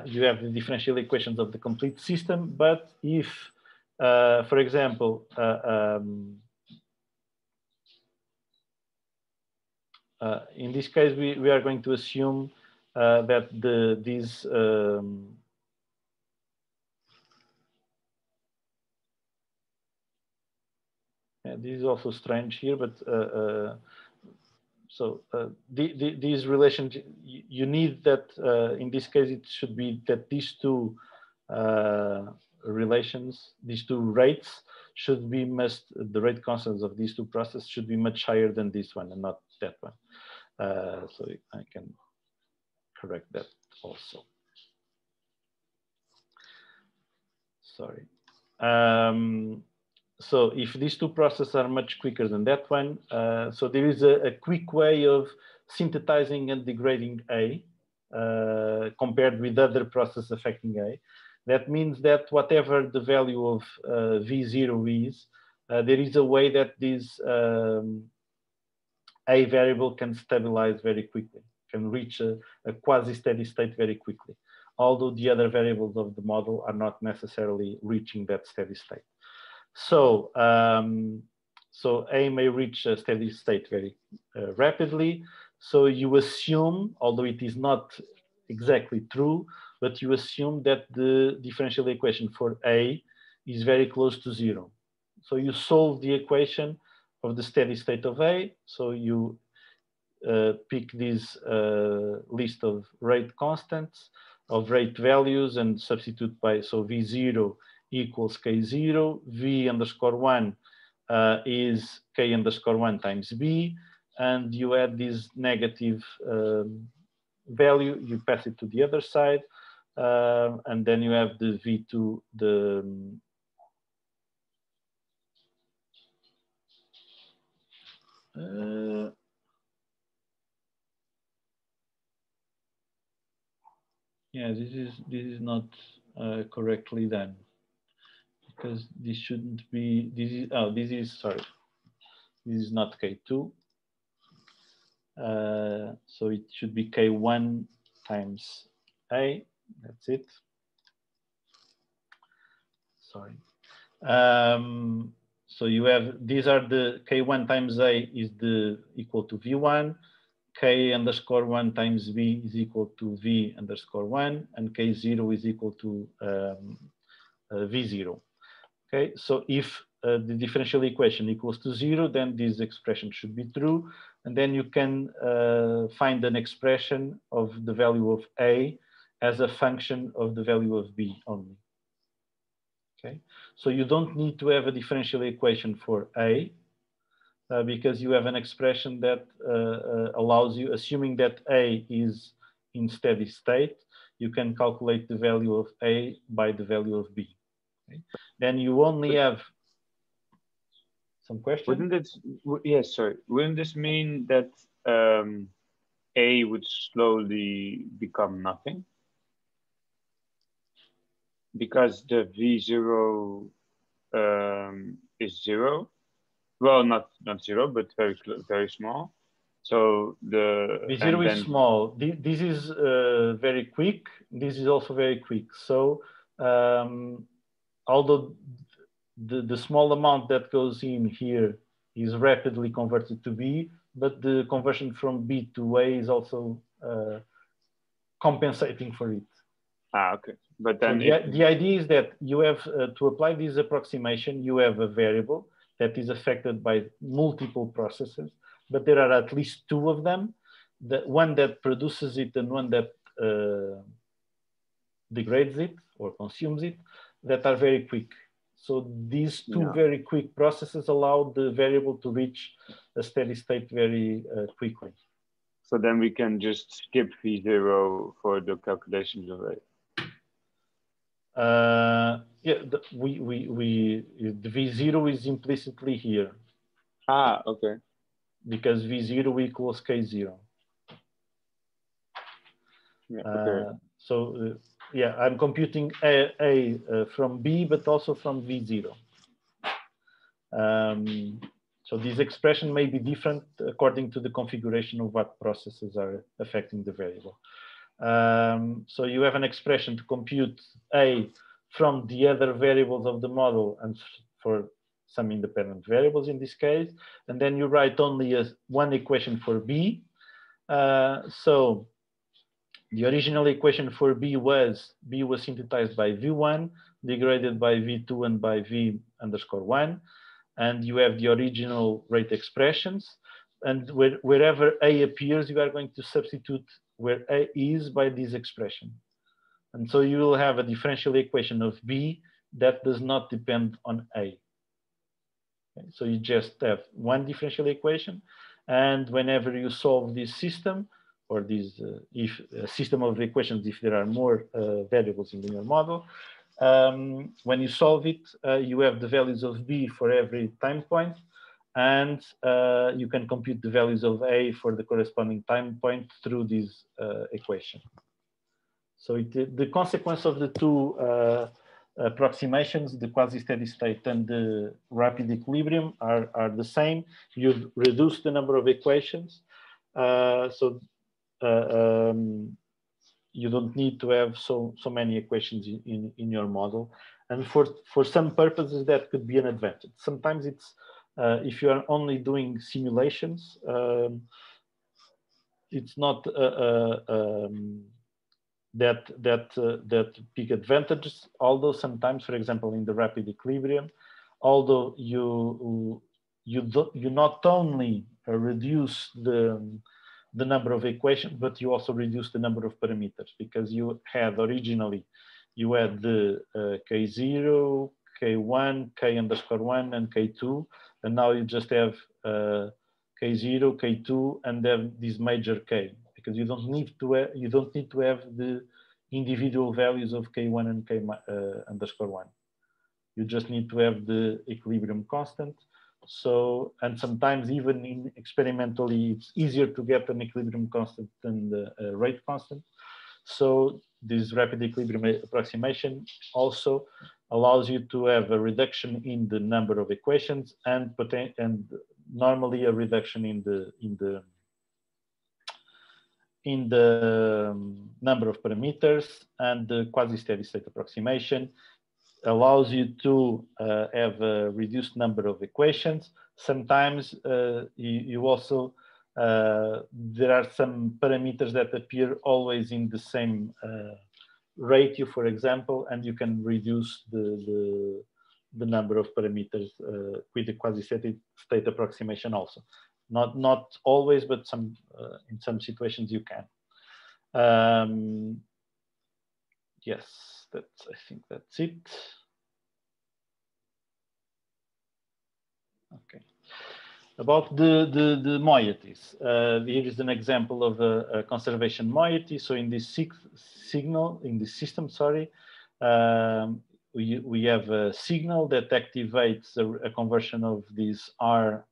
You have the differential equations of the complete system, but if, for example, in this case, we are going to assume that these this is also strange here, but so these relations, you need that in this case, it should be that these two relations, these two rates should be the rate constants of these two processes should be much higher than this one and not that one. So I can correct that also. Sorry. So if these two processes are much quicker than that one, so there is a quick way of synthesizing and degrading A compared with other processes affecting A. That means that whatever the value of V0 is, there is a way that this A variable can stabilize very quickly, can reach a quasi-steady state very quickly, although the other variables of the model are not necessarily reaching that steady state. So, so A may reach a steady state very rapidly. So you assume, although it is not exactly true, but you assume that the differential equation for A is very close to 0. So you solve the equation of the steady state of A. So you pick this list of rate constants, of rate values, and substitute by, so V0 equals K0, V underscore 1 is K underscore 1 times B, and you add this negative value, you pass it to the other side, and then you have the V2, yeah, this is not correctly done, because this shouldn't be, this is, sorry, this is not K2. So it should be K1 times A, that's it. Sorry. So you have, these are the K1 times A is equal to V1, K underscore 1 times V is equal to V underscore 1, and K0 is equal to V0. Okay, so if the differential equation equals to 0, then this expression should be true. And then you can find an expression of the value of A as a function of the value of B only. Okay, so you don't need to have a differential equation for A because you have an expression that allows you, assuming that A is in steady state, you can calculate the value of A by the value of B. Okay? Then you only have some questions. Wouldn't this, yes, sorry. Wouldn't this mean that A would slowly become nothing? Because the V0 is 0. Well, not 0, but very small. So the V0 is small. This is very quick. This is also very quick. So although the small amount that goes in here is rapidly converted to B, but the conversion from B to A is also compensating for it. Ah, okay. But then so the idea is that you have to apply this approximation, you have a variable that is affected by multiple processes, but there are at least two of them, one that produces it and one that degrades it or consumes it, that are very quick. So these two very quick processes allow the variable to reach a steady state very quickly. So then we can just skip V0 for the calculations of it. Yeah, the V0 is implicitly here. Ah, okay. Because V0 equals K0. Yeah, okay. So yeah, I'm computing A from B, but also from V0. So this expression may be different according to the configuration of what processes are affecting the variable. So you have an expression to compute A from the other variables of the model and for some independent variables in this case. And then you write only one equation for B. So the original equation for B was synthesized by V1, degraded by V2 and by V underscore 1. And you have the original rate expressions. And wherever A appears, you are going to substitute where A is by this expression. And so you will have a differential equation of B that does not depend on A. Okay? So you just have one differential equation. And whenever you solve this system, or this system of equations, if there are more variables in your model, when you solve it, you have the values of B for every time point, and you can compute the values of A for the corresponding time point through this equation. So the consequence of the two approximations, the quasi-steady state and the rapid equilibrium, are the same. You reduce the number of equations. You don't need to have so many equations in your model. And for some purposes, that could be an advantage. Sometimes it's, if you are only doing simulations, it's not that big advantages, although sometimes, for example, in the rapid equilibrium, although you not only reduce the number of equations, but you also reduce the number of parameters, because you had originally, you had the K0, K1, K underscore 1, and K2, and now you just have K0, K2, and then this major K, because you don't need to have the individual values of K1 and K underscore 1. You just need to have the equilibrium constant. So, and sometimes even experimentally, it's easier to get an equilibrium constant than the rate constant. So this rapid equilibrium approximation also allows you to have a reduction in the number of equations and normally a reduction in the number of parameters, and the quasi-steady state approximation allows you to have a reduced number of equations. Sometimes you also, there are some parameters that appear always in the same ratio, for example, and you can reduce the number of parameters with the quasi-state approximation also. Not always, but some in some situations you can. Yes, I think that's it. Okay. About the moieties, here is an example of a conservation moiety. So in this system, sorry, we have a signal that activates a conversion of this R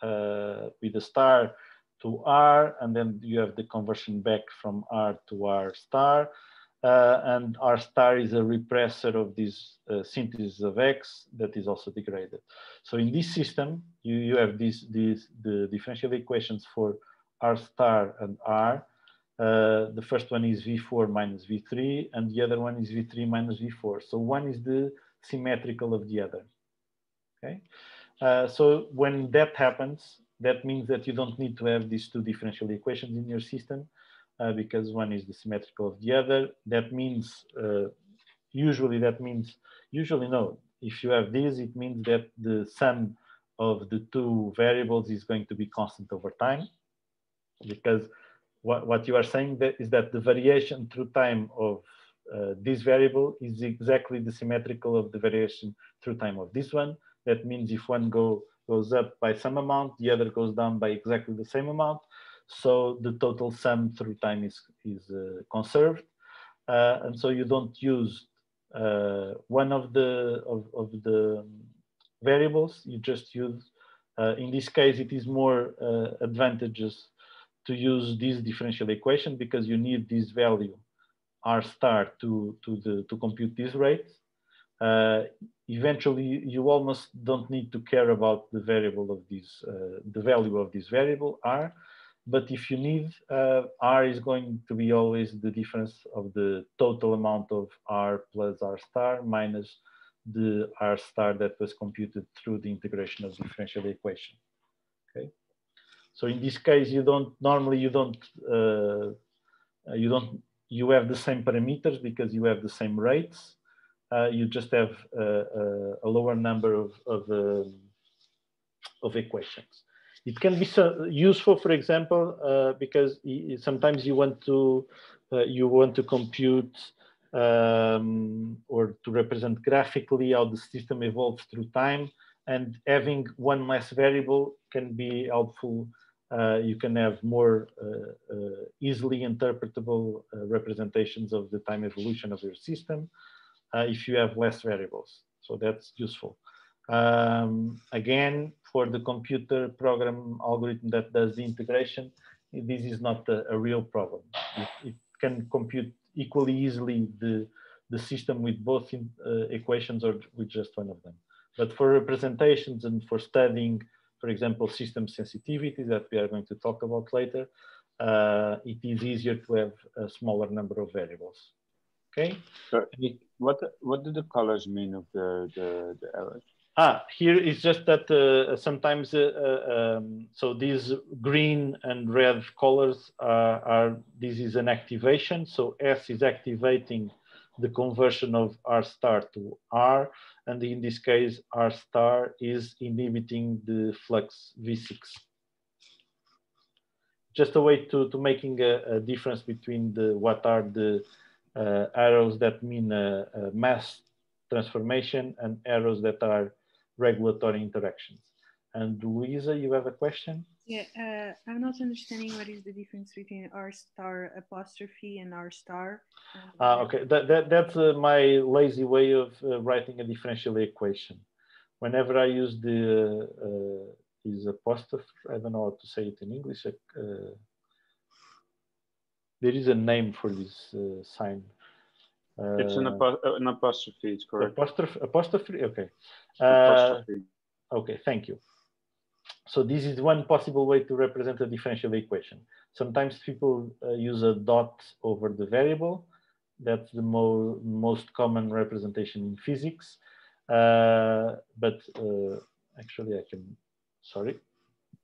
with a star to R, and then you have the conversion back from R to R star. And R star is a repressor of this synthesis of X that is also degraded. So in this system, you have the differential equations for R star and R. The first one is V4 minus V3, and the other one is V3 minus V4. So one is the symmetrical of the other. Okay. So when that happens, that means that you don't need to have these two differential equations in your system because one is the symmetrical of the other. That means, usually no, if you have this, it means that the sum of the two variables is going to be constant over time, because what you are saying is that the variation through time of this variable is exactly the symmetrical of the variation through time of this one. That means if one goes up by some amount, the other goes down by exactly the same amount. So the total sum through time is conserved. And so you don't use one of the variables, you just use, in this case, it is more advantageous to use this differential equation because you need this value R star to compute this rate. Eventually, you almost don't need to care about the variable of this, the value of this variable R. But if you need, R is going to be always the difference of the total amount of R plus R star minus the R star that was computed through the integration of the differential equation. Okay. So in this case, you have the same parameters because you have the same rates. You just have a lower number of equations. It can be so useful, for example, because sometimes you want to compute or to represent graphically how the system evolves through time, and having one less variable can be helpful. You can have more easily interpretable representations of the time evolution of your system if you have less variables. So that's useful. Again, for the computer program algorithm that does the integration, this is not a real problem. It can compute equally easily the system with both equations or with just one of them. But for representations and for studying, for example, system sensitivity that we are going to talk about later, it is easier to have a smaller number of variables. Okay. What do the colors mean of the arrows? Here is just that sometimes, so these green and red colors this is an activation. So S is activating the conversion of R star to R. And in this case, R star is inhibiting the flux V6. Just a way to making a difference between what are the arrows that mean mass transformation and arrows that are regulatory interactions. And Luisa, you have a question? Yeah, I'm not understanding what is the difference between R star apostrophe and R star. Okay, that's my lazy way of writing a differential equation. Whenever I use this apostrophe, I don't know how to say it in English. There is a name for this sign. It's an apostrophe, it's correct. Apostrophe, okay. Apostrophe. Okay, thank you. So this is one possible way to represent a differential equation. Sometimes people use a dot over the variable. That's the most common representation in physics. But actually, I can, sorry.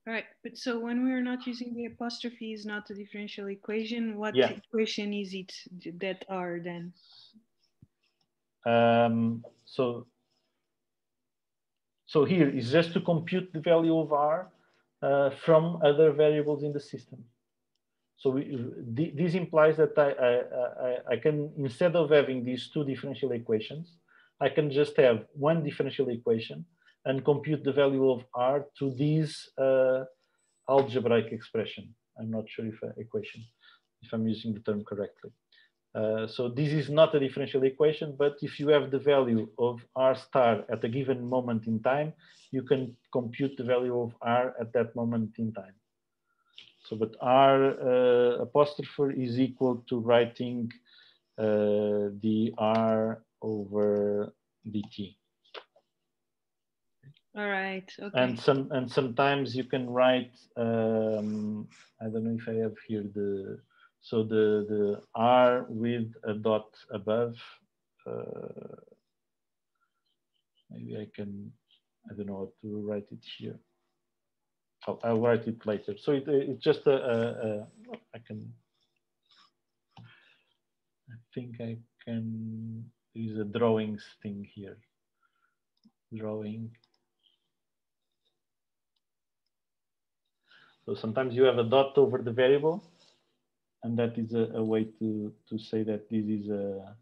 All right, but so when we are not using the apostrophe is not a differential equation, what Yeah. equation is it that R then? So here is just to compute the value of R from other variables in the system. So this implies that I can, instead of having these two differential equations, I can just have one differential equation and compute the value of R to this algebraic expression. I'm not sure if I'm using the term correctly. So this is not a differential equation, but if you have the value of R star at a given moment in time, you can compute the value of R at that moment in time. So, but R apostrophe is equal to writing the R over dt. All right. Okay. And sometimes you can write. I don't know if I have here the R with a dot above. Maybe I can. I don't know how to write it here. I'll write it later. So it's just I can. I think I can. There's a drawings thing here. Drawing. So sometimes you have a dot over the variable, and that is a way to say that this is a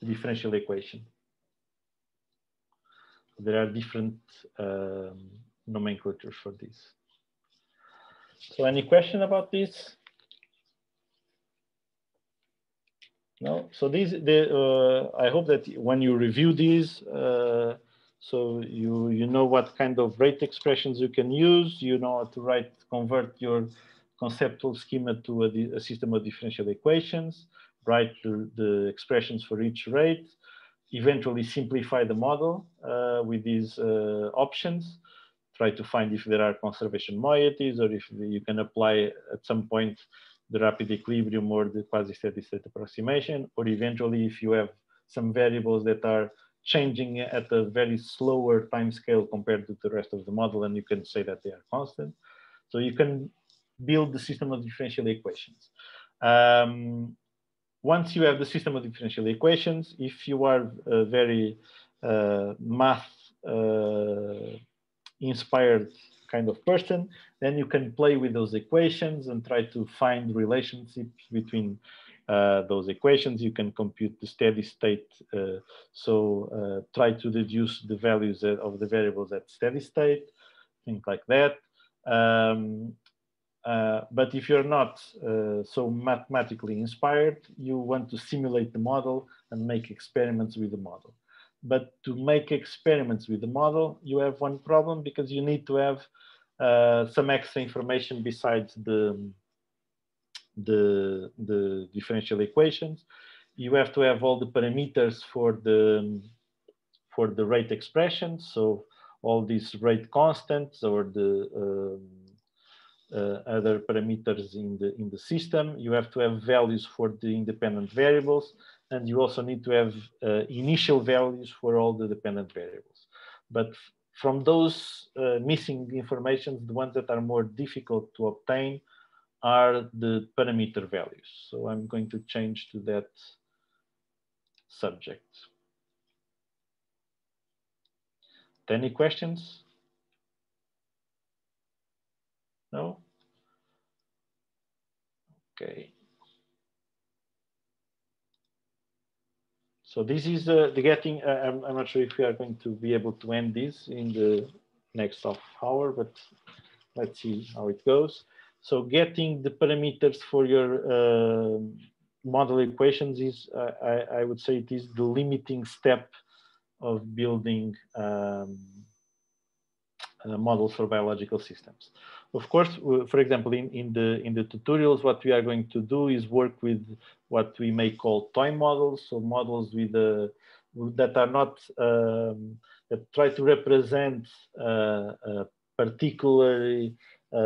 differential equation. There are different nomenclatures for this. So any question about this? No. So I hope that when you review these, so you know what kind of rate expressions you can use. You know how to convert your conceptual schema to a system of differential equations. Write the expressions for each rate. Eventually simplify the model with these options. Try to find if there are conservation moieties, or if you can apply at some point the rapid equilibrium or the quasi-steady state approximation, or eventually if you have some variables that are changing at a very slower time scale compared to the rest of the model, and you can say that they are constant. So you can build the system of differential equations. Once you have the system of differential equations, if you are a very math inspired kind of person, then you can play with those equations and try to find relationships between those equations. You can compute the steady state. Try to deduce the values of the variables at steady state, things like that. But if you're not so mathematically inspired, you want to simulate the model and make experiments with the model. But to make experiments with the model, you have one problem, because you need to have some extra information besides the differential equations. You have to have all the parameters for the rate expressions. So all these rate constants or the other parameters in the system. You have to have values for the independent variables, and you also need to have initial values for all the dependent variables. But from those missing information, the ones that are more difficult to obtain are the parameter values. So I'm going to change to that subject. Any questions? No? Okay. So this is the getting, I'm not sure if we are going to be able to end this in the next half hour, but let's see how it goes. So getting the parameters for your model equations is, I would say it is the limiting step of building models for biological systems. Of course, for example, in the tutorials, what we are going to do is work with what we may call toy models, so models with that are not that try to represent a particularly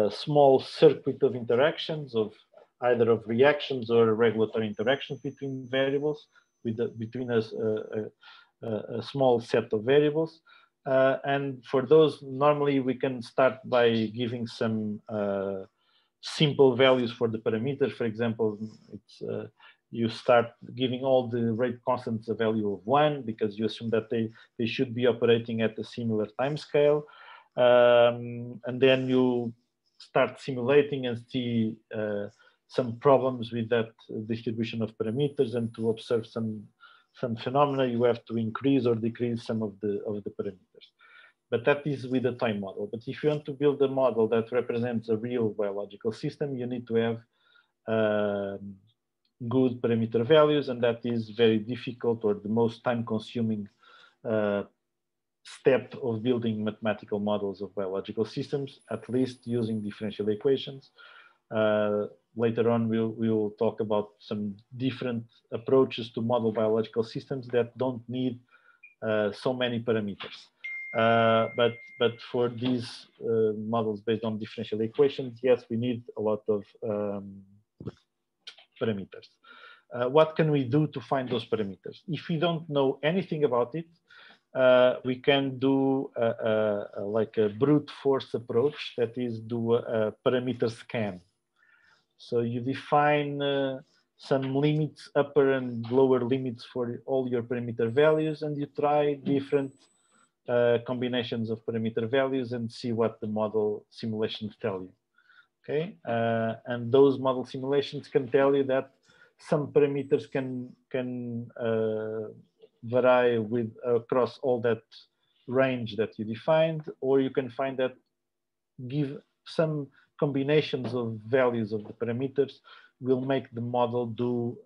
small circuit of interactions of either of reactions or regulatory interactions between variables, between a small set of variables. And for those, normally we can start by giving some simple values for the parameters. For example, it's you start giving all the rate constants a value of 1 because you assume that they should be operating at a similar time scale. And then you start simulating and see some problems with that distribution of parameters, and to observe some phenomena, you have to increase or decrease some of the parameters. But that is with a time model. But if you want to build a model that represents a real biological system, you need to have good parameter values, and that is very difficult, or the most time-consuming step of building mathematical models of biological systems, at least using differential equations. Later on, we'll talk about some different approaches to model biological systems that don't need so many parameters. But for these models based on differential equations, yes, we need a lot of parameters. What can we do to find those parameters? If we don't know anything about it, we can do like a brute force approach, that is, do a parameter scan. So you define some limits, upper and lower limits for all your parameter values, and you try different combinations of parameter values and see what the model simulations tell you. Okay, and those model simulations can tell you that some parameters can vary with across all that range that you defined, or you can find that give some combinations of values of the parameters will make the model do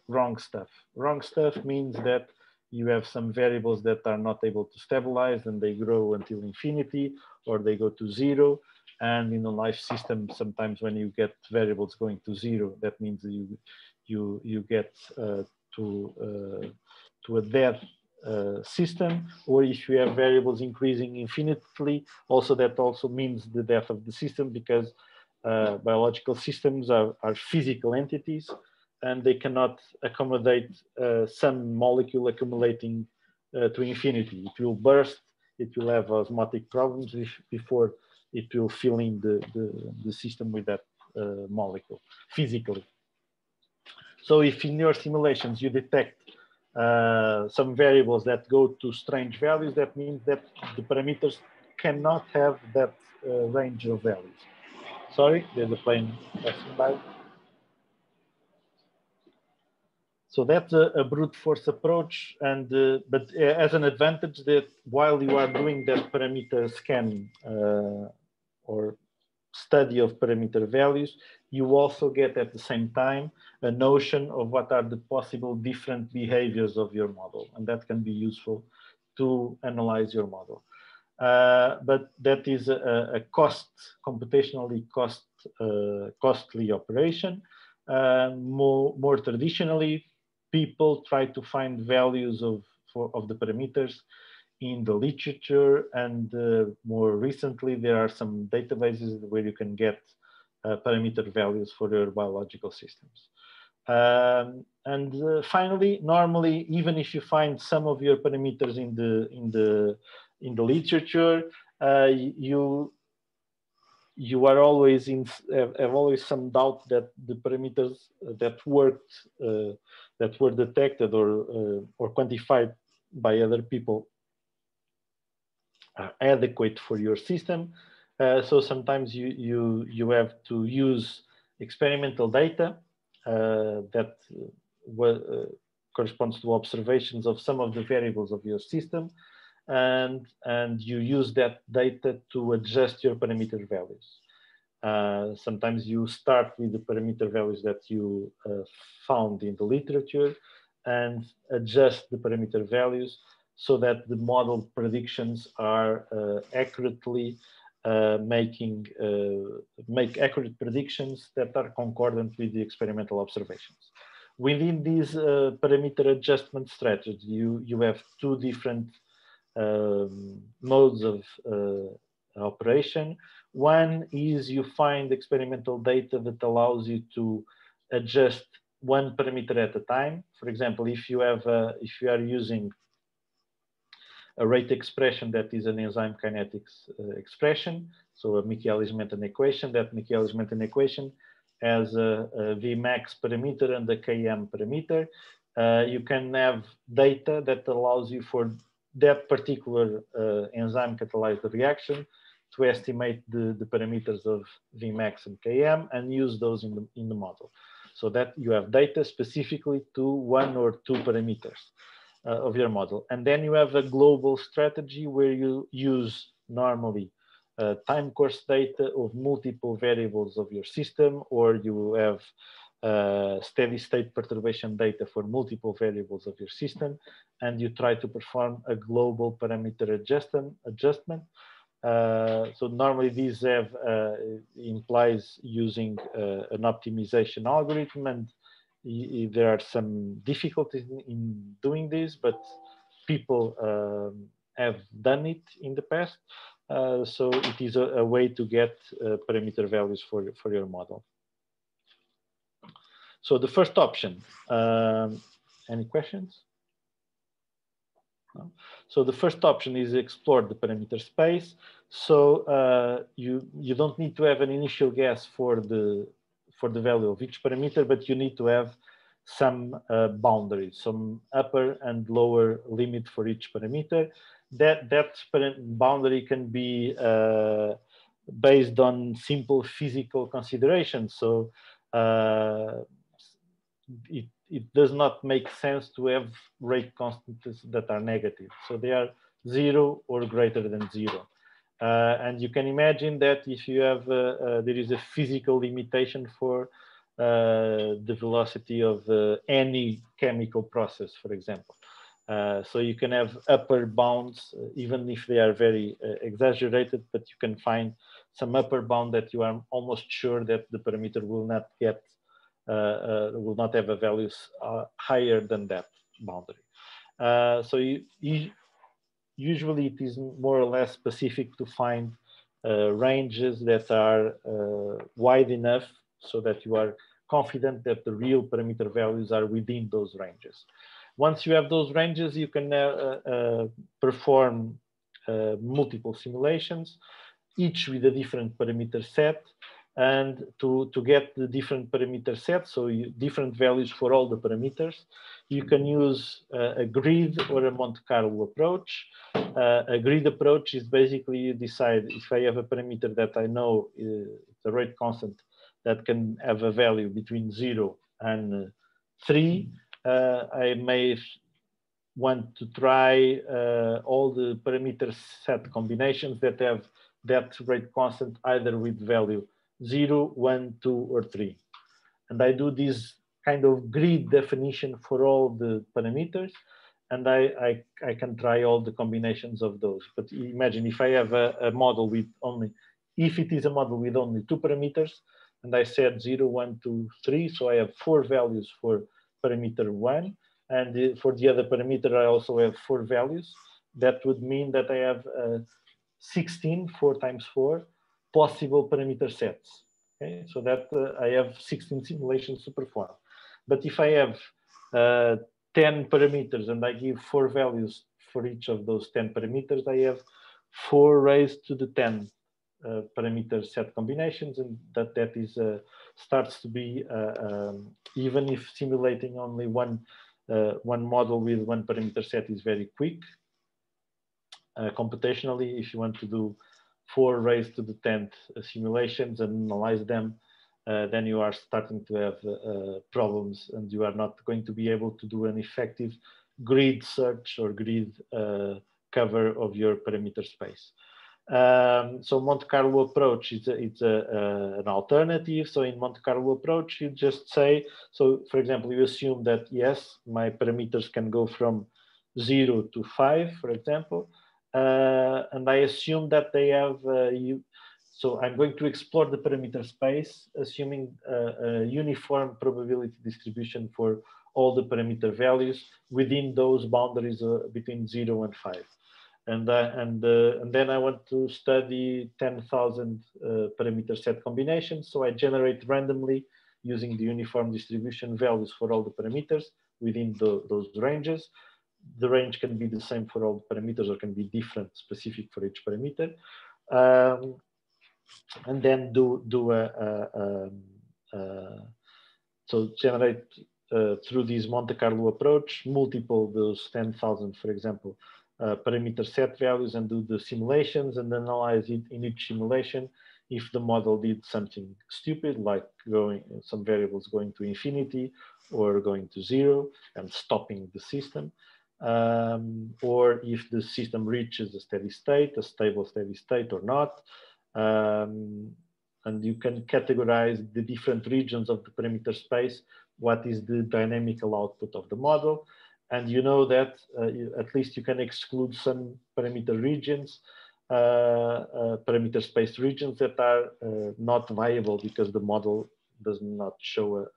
wrong stuff. Wrong stuff means that you have some variables that are not able to stabilize and they grow until infinity, or they go to 0. And in a life system, sometimes when you get variables going to 0, that means you get to a dead system. Or if you have variables increasing infinitely, also that also means the death of the system, because biological systems are physical entities, and they cannot accommodate some molecule accumulating to infinity. It will burst, it will have osmotic problems before it will fill in the system with that molecule physically. So if in your simulations you detect some variables that go to strange values, that means that the parameters cannot have that range of values. Sorry, there's a plane passing by. So that's a brute force approach, and but as an advantage that while you are doing that parameter scan or study of parameter values, you also get at the same time a notion of what are the possible different behaviors of your model, and that can be useful to analyze your model. But that is a computationally costly operation. More traditionally, people try to find values of the parameters in the literature, and more recently there are some databases where you can get parameter values for your biological systems. And finally, normally, even if you find some of your parameters in the literature, you are always have always some doubt that the parameters that worked that were detected or quantified by other people are adequate for your system. So sometimes you have to use experimental data that corresponds to observations of some of the variables of your system, and you use that data to adjust your parameter values. Sometimes you start with the parameter values that you found in the literature and adjust the parameter values so that the model predictions are accurately make accurate predictions that are concordant with the experimental observations. Within these parameter adjustment strategy, you have two different modes of operation. One is you find experimental data that allows you to adjust one parameter at a time. For example, if you are using a rate expression that is an enzyme kinetics expression, so a Michaelis-Menten equation, that Michaelis-Menten equation has a Vmax parameter and a Km parameter. You can have data that allows you for that particular enzyme catalyzed reaction to estimate the parameters of Vmax and Km and use those in the model. So that you have data specifically to one or two parameters of your model. And then you have a global strategy where you use normally time course data of multiple variables of your system, or you have steady state perturbation data for multiple variables of your system, and you try to perform a global parameter adjustment. So normally these have implies using an optimization algorithm, and there are some difficulties in doing this, but people have done it in the past. So it is a way to get parameter values for your model. So the first option, any questions? No? So the first option is explore the parameter space. So you don't need to have an initial guess for the value of each parameter, but you need to have some boundaries, some upper and lower limit for each parameter. That boundary can be based on simple physical considerations. So it does not make sense to have rate constants that are negative. So they are 0 or greater than 0. And you can imagine that if you have, there is a physical limitation for the velocity of any chemical process, for example. So you can have upper bounds, even if they are very exaggerated, but you can find some upper bound that you are almost sure that the parameter will not get, will not have a values higher than that boundary. So usually it is more or less specific to find ranges that are wide enough so that you are confident that the real parameter values are within those ranges. Once you have those ranges, you can perform multiple simulations, each with a different parameter set. And to get the different parameter sets, so different values for all the parameters, you can use a grid or a Monte Carlo approach. A grid approach is basically you decide if I have a parameter that I know it's a rate constant that can have a value between 0 and 3, I may want to try all the parameter set combinations that have that rate constant either with value 0, 1, 2, or 3. And I do this kind of grid definition for all the parameters, and I can try all the combinations of those. But imagine if I have a model with only, if it is a model with only 2 parameters, and I said 0, 1, 2, 3, so I have 4 values for parameter 1, and for the other parameter I also have 4 values. That would mean that I have 16, 4 times 4, possible parameter sets. Okay, so that I have 16 simulations to perform. But if I have 10 parameters and I give 4 values for each of those 10 parameters, I have 4 raised to the 10 parameter set combinations, and that is starts to be even if simulating only one model with one parameter set is very quick. Computationally, if you want to do 4 raised to the 10th simulations and analyze them, then you are starting to have problems, and you are not going to be able to do an effective grid search or grid cover of your parameter space. So Monte Carlo approach, it's an alternative. So in Monte Carlo approach, you just say, so for example, you assume that yes, my parameters can go from 0 to 5, for example. And I assume that they have, so I'm going to explore the parameter space, assuming a uniform probability distribution for all the parameter values within those boundaries between 0 and 5. And then I want to study 10,000 parameter set combinations. So I generate randomly using the uniform distribution values for all the parameters within those ranges. The range can be the same for all the parameters or can be different, specific for each parameter. And then so generate through this Monte Carlo approach, multiple those 10,000, for example, parameter set values and do the simulations and analyze it in each simulation if the model did something stupid, like some variables going to infinity or going to 0 and stopping the system, or if the system reaches a steady state, a stable steady state or not. And you can categorize the different regions of the parameter space, what is the dynamical output of the model. And you know that at least you can exclude some parameter regions, parameter space regions that are not viable because the model does not show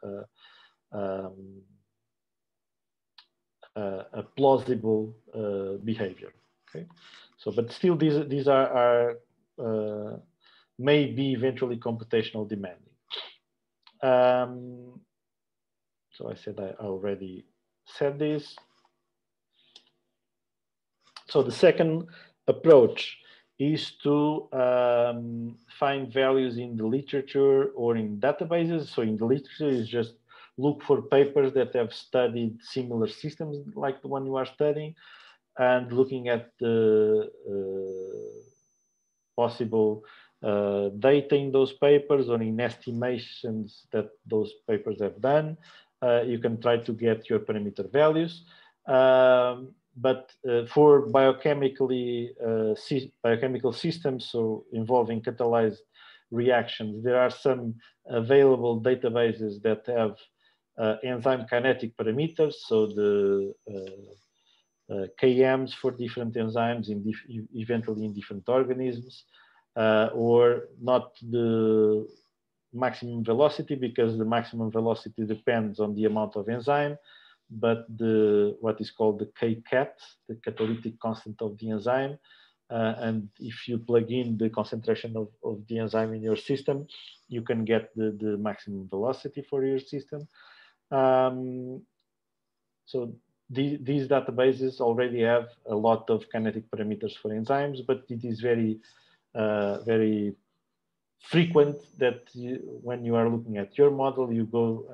a plausible behavior. Okay, so but still these are may be eventually computational demanding. So I said I already said this. So the second approach is to find values in the literature or in databases. So in the literature is just look for papers that have studied similar systems like the one you are studying and looking at the possible data in those papers or in estimations that those papers have done. You can try to get your parameter values. But for biochemical systems, so involving catalyzed reactions, there are some available databases that have enzyme kinetic parameters, so the KMs for different enzymes eventually in different organisms, or not the maximum velocity, because the maximum velocity depends on the amount of enzyme, but what is called the kcat, the catalytic constant of the enzyme. And if you plug in the concentration of the enzyme in your system, you can get the maximum velocity for your system. So these databases already have a lot of kinetic parameters for enzymes, but it is very, very frequent that when you are looking at your model, you go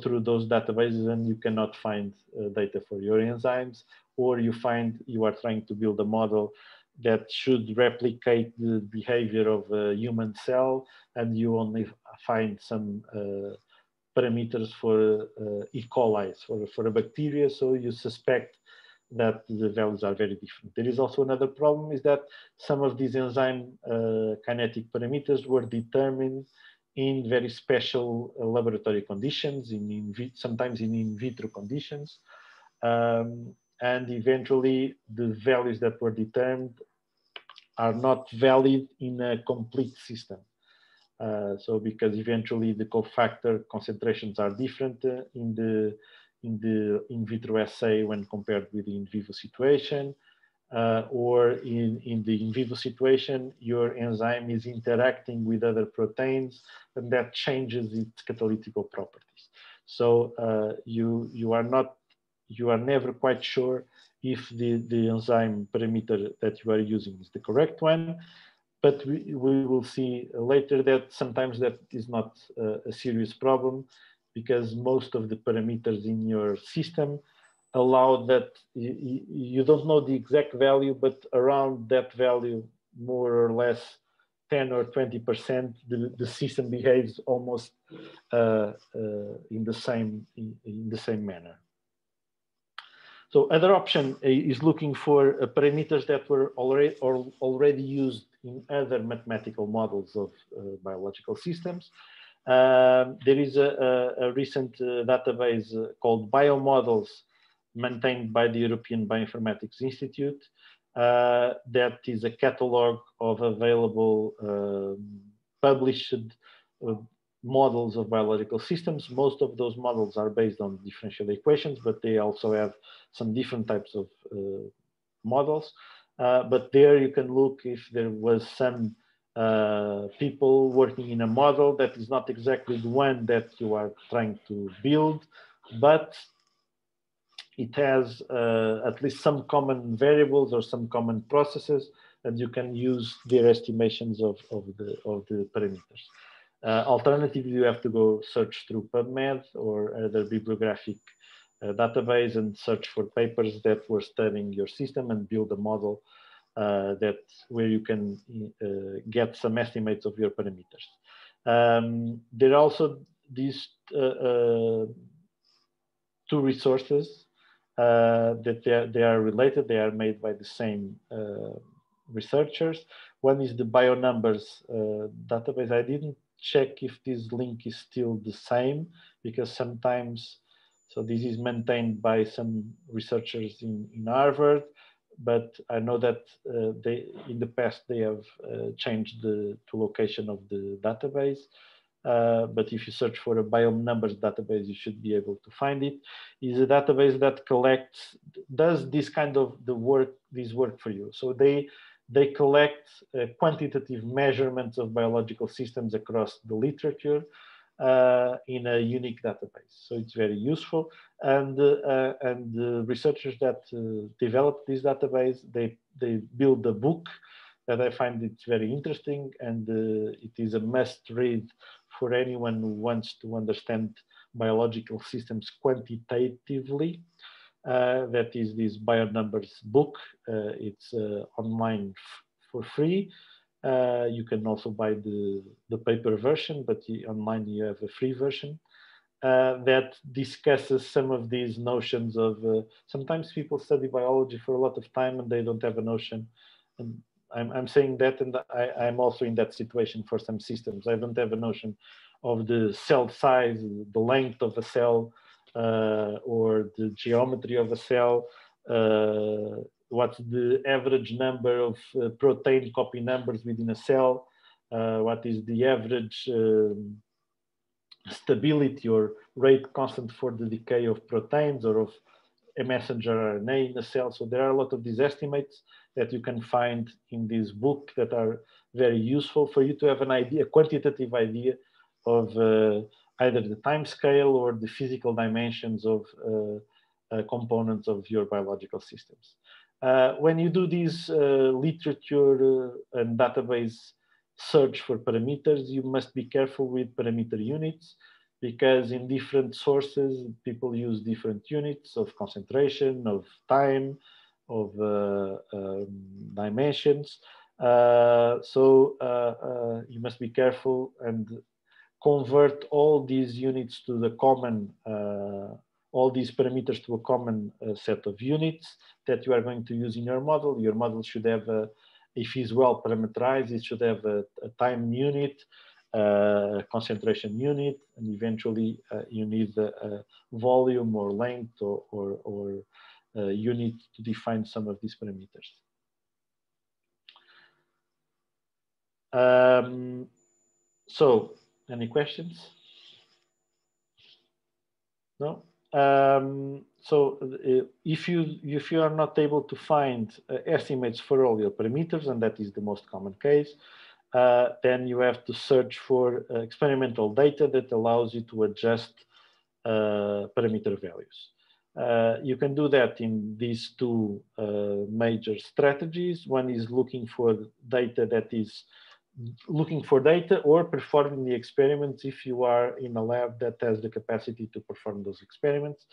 through those databases and you cannot find data for your enzymes, or you find you are trying to build a model that should replicate the behavior of a human cell, and you only find some parameters for E. coli, for a bacteria, so you suspect that the values are very different. There is also another problem, is that some of these enzyme kinetic parameters were determined in very special laboratory conditions, sometimes in vitro conditions. And eventually the values that were determined are not valid in a complete system. So because eventually the cofactor concentrations are different in the in vitro assay when compared with the in vivo situation, or in the in vivo situation, your enzyme is interacting with other proteins and that changes its catalytical properties. So you are never quite sure if the enzyme parameter that you are using is the correct one. But we will see later that sometimes that is not a serious problem, because most of the parameters in your system allow that you don't know the exact value, but around that value, more or less 10 or 20%, the system behaves almost in the same manner. So other option is looking for parameters that were already used in other mathematical models of biological systems. There is a recent database called Biomodels, maintained by the European Bioinformatics Institute, that is a catalog of available published models of biological systems. Most of those models are based on differential equations, but they also have some different types of models. but there you can look if there was some people working in a model that is not exactly the one that you are trying to build, but it has at least some common variables or some common processes, and you can use their estimations of the parameters. Alternatively, you have to go search through PubMed or other bibliographic database and search for papers that were studying your system and build a model where you can get some estimates of your parameters. There are also these two resources that they are related. They are made by the same researchers. One is the BioNumbers database. I didn't check if this link is still the same, because sometimes, so this is maintained by some researchers in Harvard, but I know that in the past they have changed the location of the database. But if you search for a BioNumbers database, you should be able to find it. It's a database that does this kind of this work for you. So they collect quantitative measurements of biological systems across the literature in a unique database. So it's very useful. And the researchers that developed this database, they build a book that I find it's very interesting, and it is a must read for anyone who wants to understand biological systems quantitatively. That is this BioNumbers book. It's online for free. You can also buy the paper version, but online you have a free version that discusses some of these notions of, sometimes people study biology for a lot of time and they don't have a notion. And I'm saying that, and I'm also in that situation for some systems. I don't have a notion of the cell size, the length of a cell, or the geometry of a cell, what's the average number of protein copy numbers within a cell, what is the average stability or rate constant for the decay of proteins or of a messenger RNA in the cell. So there are a lot of these estimates that you can find in this book that are very useful for you to have an idea, a quantitative idea of either the time scale or the physical dimensions of components of your biological systems. When you do this literature and database search for parameters, you must be careful with parameter units, because in different sources, people use different units of concentration, of time, of dimensions. So you must be careful and convert all these units to the common, all these parameters to a common set of units that you are going to use in your model. Your model should have, if it's well parameterized, it should have a time unit, concentration unit, and eventually you need a volume or length or unit to define some of these parameters. So, any questions? No? So if you are not able to find estimates for all your parameters, and that is the most common case, then you have to search for experimental data that allows you to adjust parameter values. You can do that in these two major strategies. One is looking for data or performing the experiments if you are in a lab that has the capacity to perform those experiments.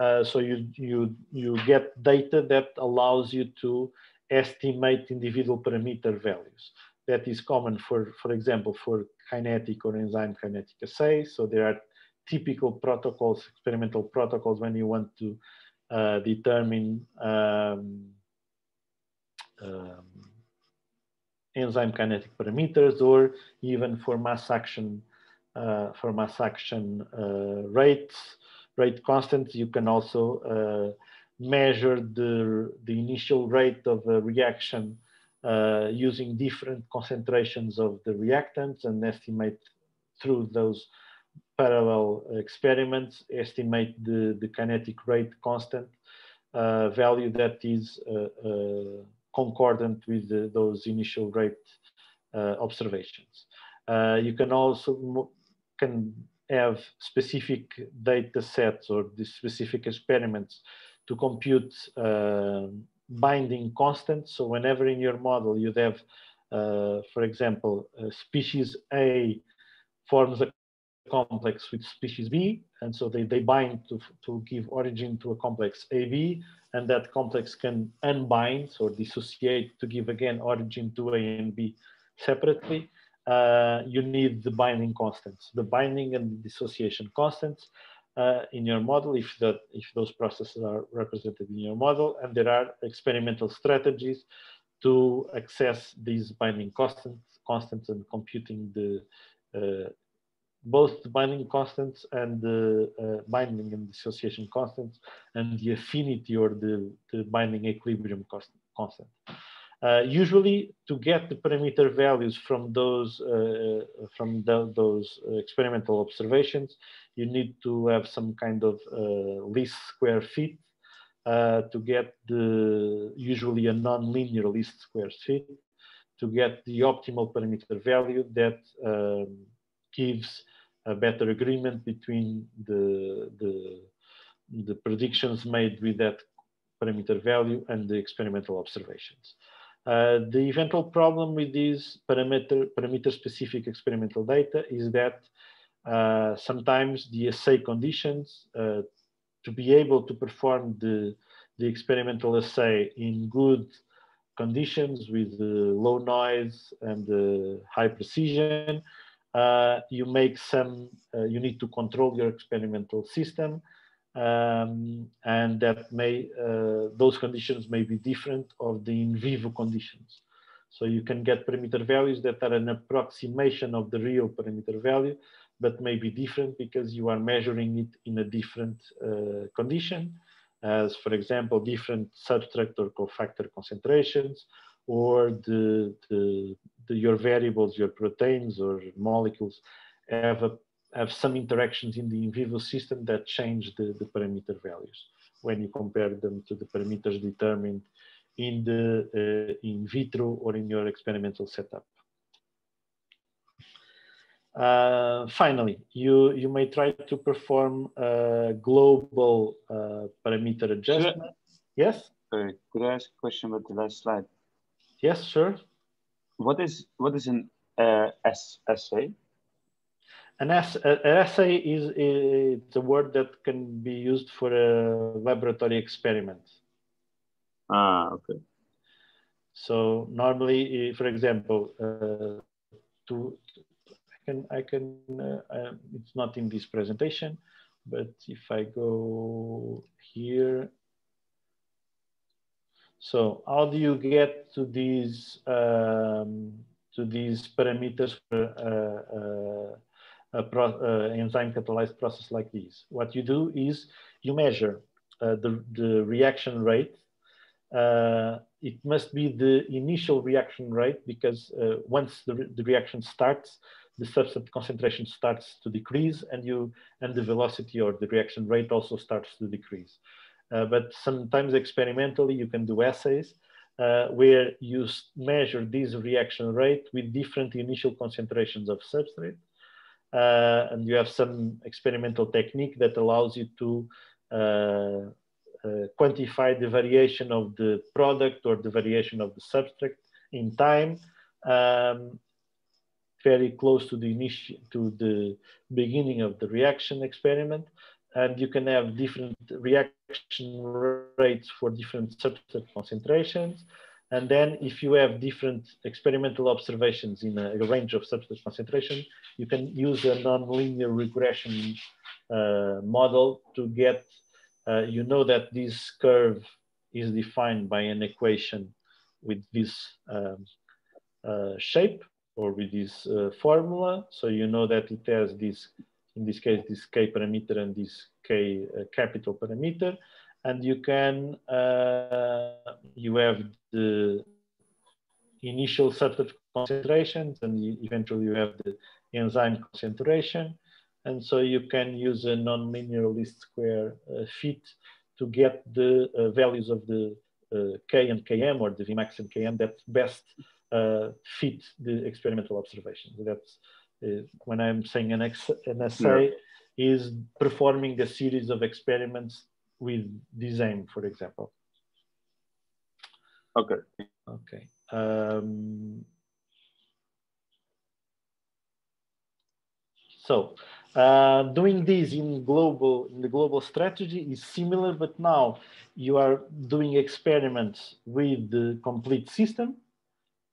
So you get data that allows you to estimate individual parameter values. That is common for example, for kinetic or enzyme kinetic assays. So there are typical protocols, experimental protocols, when you want to determine enzyme kinetic parameters, or even for mass action rate constants. You can also measure the initial rate of a reaction using different concentrations of the reactants, and estimate through those parallel experiments, estimate the kinetic rate constant value that is concordant with those initial rate observations. You can also have specific data sets or the specific experiments to compute binding constants. So whenever in your model you'd have, for example, species A forms a complex with species B, and so they bind to give origin to a complex AB, and that complex can unbind or dissociate to give again origin to A and B separately. You need the binding constants, the binding and dissociation constants in your model if those processes are represented in your model, and there are experimental strategies to access these binding constants and computing the both the binding constants and the binding and dissociation constants and the affinity or the binding equilibrium constant. Usually, to get the parameter values from those experimental observations, you need to have some kind of least square fit to get usually a non-linear least square fit to get the optimal parameter value that gives a better agreement between the predictions made with that parameter value and the experimental observations. The eventual problem with these parameter-specific experimental data is that sometimes the assay conditions to be able to perform the experimental assay in good conditions with low noise and high precision, you need to control your experimental system, and that those conditions may be different of the in vivo conditions. So you can get parameter values that are an approximation of the real parameter value, but may be different because you are measuring it in a different condition, as for example, different substrate or cofactor concentrations, or your variables, your proteins or molecules have some interactions in the in vivo system that change the parameter values when you compare them to the parameters determined in the in vitro or in your experimental setup. Finally, you may try to perform a global parameter adjustment. Yes? Sorry, could I ask a question about the last slide? Yes, sure. What is an assay? An assay it's a word that can be used for a laboratory experiment. Ah, okay. So normally, for example, it's not in this presentation, but if I go here, so how do you get to these parameters for enzyme catalyzed process like this? What you do is you measure the reaction rate. It must be the initial reaction rate because once the reaction starts, the substrate concentration starts to decrease, and the velocity or the reaction rate also starts to decrease. But sometimes experimentally you can do assays where you measure this reaction rate with different initial concentrations of substrate, and you have some experimental technique that allows you to quantify the variation of the product or the variation of the substrate in time, very close to the beginning of the reaction experiment. And you can have different reaction rates for different substrate concentrations. And then if you have different experimental observations in a range of substrate concentration, you can use a nonlinear regression model to get, you know that this curve is defined by an equation with this shape or with this formula. So you know that it has this, in this case, this K parameter and this K capital parameter. And you can, you have the initial substrate concentrations and eventually you have the enzyme concentration. And so you can use a nonlinear least square fit to get the values of the K and Km, or the Vmax and Km that best fit the experimental observation. So that's when I'm saying an assay is performing a series of experiments with this aim, for example. Okay. Okay. So doing this in the global strategy is similar, but now you are doing experiments with the complete system,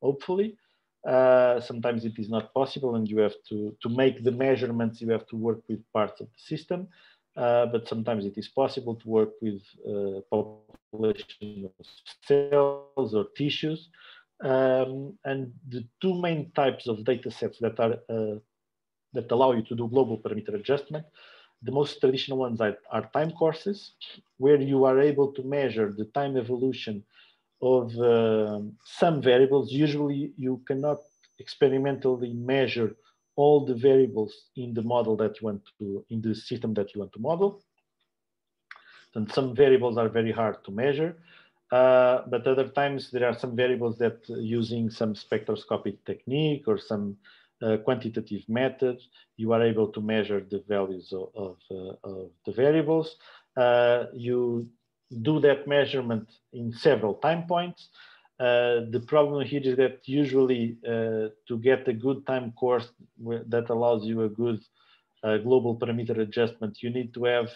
hopefully. Sometimes it is not possible and you have to make the measurements, you have to work with parts of the system. But sometimes it is possible to work with population of cells or tissues. And the two main types of data sets that are that allow you to do global parameter adjustment. The most traditional ones are time courses, where you are able to measure the time evolution of some variables. Usually you cannot experimentally measure all the variables in the model that you want to, in the system that you want to model. And some variables are very hard to measure. But other times there are some variables that using some spectroscopic technique or some quantitative method, you are able to measure the values of the variables. You do that measurement in several time points. The problem here is that usually to get a good time course that allows you a good global parameter adjustment, you need to have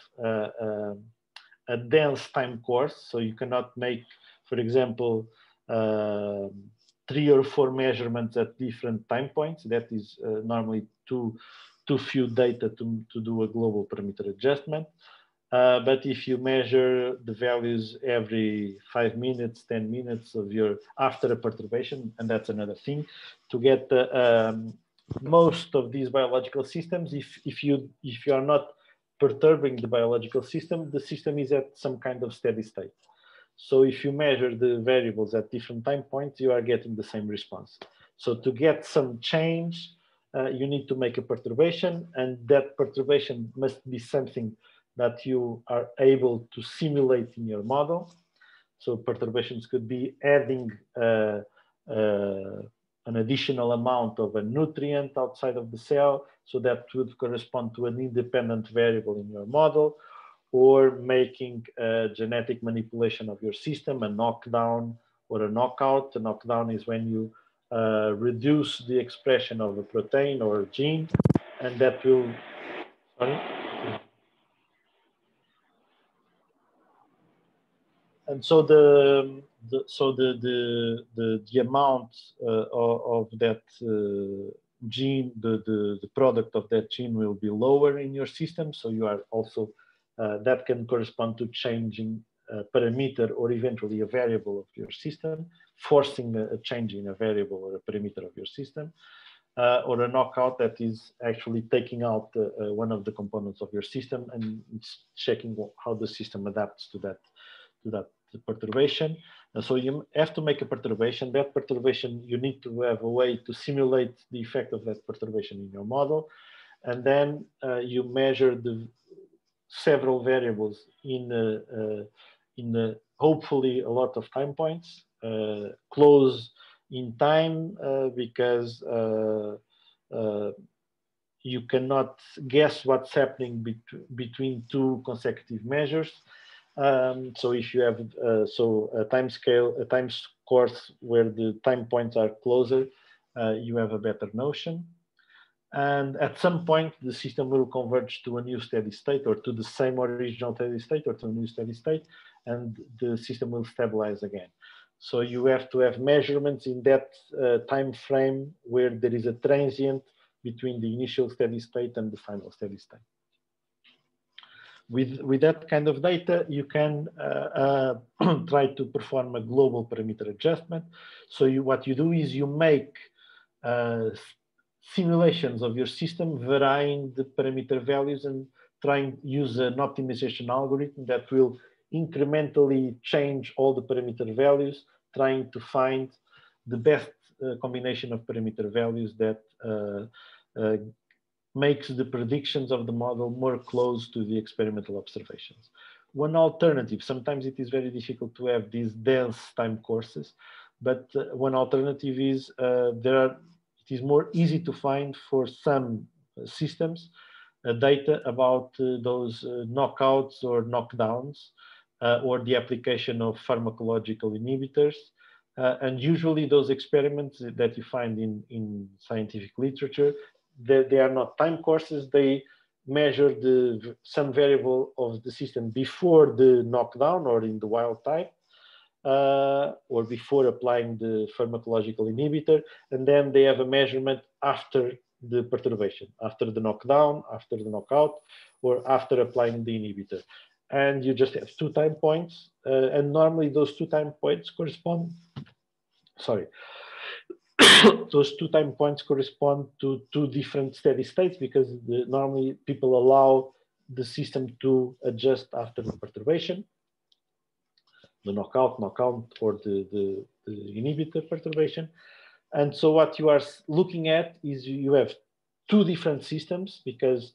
a dense time course. So you cannot make, for example, 3 or 4 measurements at different time points. That is normally too few data to do a global parameter adjustment. But if you measure the values every 5 minutes, 10 minutes of your after a perturbation, and that's another thing, to get most of these biological systems, if you are not perturbing the biological system, the system is at some kind of steady state. So if you measure the variables at different time points, you are getting the same response. So to get some change, you need to make a perturbation, and that perturbation must be something that you are able to simulate in your model. So perturbations could be adding an additional amount of a nutrient outside of the cell, so that would correspond to an independent variable in your model, or making a genetic manipulation of your system, a knockdown or a knockout. A knockdown is when you reduce the expression of a protein or a gene, and that will, sorry? And so the amount of that gene, the product of that gene will be lower in your system. So you are also, that can correspond to changing a parameter or eventually a variable of your system, forcing a change in a variable or a parameter of your system. Or a knockout that is actually taking out one of the components of your system, and it's checking how the system adapts to that perturbation. And so you have to make a perturbation. That perturbation, you need to have a way to simulate the effect of that perturbation in your model. And then you measure the several variables in hopefully a lot of time points, close in time, because you cannot guess what's happening between 2 consecutive measures. So if you have a time course where the time points are closer, you have a better notion. And at some point, the system will converge to a new steady state, or to the same original steady state, or to a new steady state, and the system will stabilize again. So you have to have measurements in that time frame where there is a transient between the initial steady state and the final steady state. With that kind of data, you can try to perform a global parameter adjustment. So what you do is you make simulations of your system varying the parameter values, and trying to use an optimization algorithm that will incrementally change all the parameter values, trying to find the best combination of parameter values that makes the predictions of the model more close to the experimental observations. One alternative, sometimes it is very difficult to have these dense time courses, but one alternative is it is more easy to find for some systems data about those knockouts or knockdowns or the application of pharmacological inhibitors. And usually those experiments that you find in scientific literature, they are not time courses. They measure some variable of the system before the knockdown or in the wild type, or before applying the pharmacological inhibitor. And then they have a measurement after the perturbation, after the knockdown, after the knockout, or after applying the inhibitor. And you just have 2 time points. And normally those 2 time points correspond, those 2 time points correspond to 2 different steady states, because normally people allow the system to adjust after the perturbation, the knockout, or the inhibitor perturbation. And so what you are looking at is you have 2 different systems, because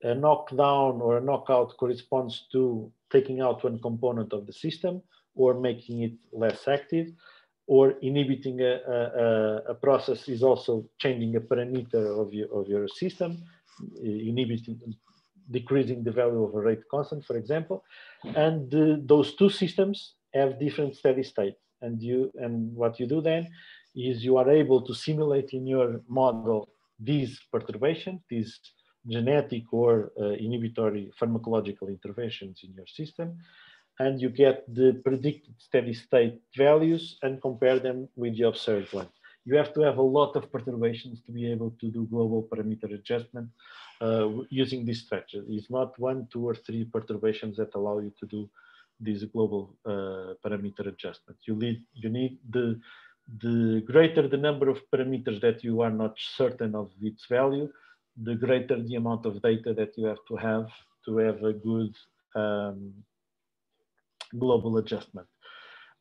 a knockdown or a knockout corresponds to taking out one component of the system or making it less active, or inhibiting a process is also changing a parameter of your system, decreasing the value of a rate constant, for example. And those 2 systems have different steady states. And what you do then is you are able to simulate in your model these perturbations, these genetic or inhibitory pharmacological interventions in your system, and you get the predicted steady state values and compare them with the observed ones. You have to have a lot of perturbations to be able to do global parameter adjustment using this structure. It's not 1, 2, or 3 perturbations that allow you to do this global parameter adjustment. You need the greater the number of parameters that you are not certain of its value, the greater the amount of data that you have to have a good global adjustment.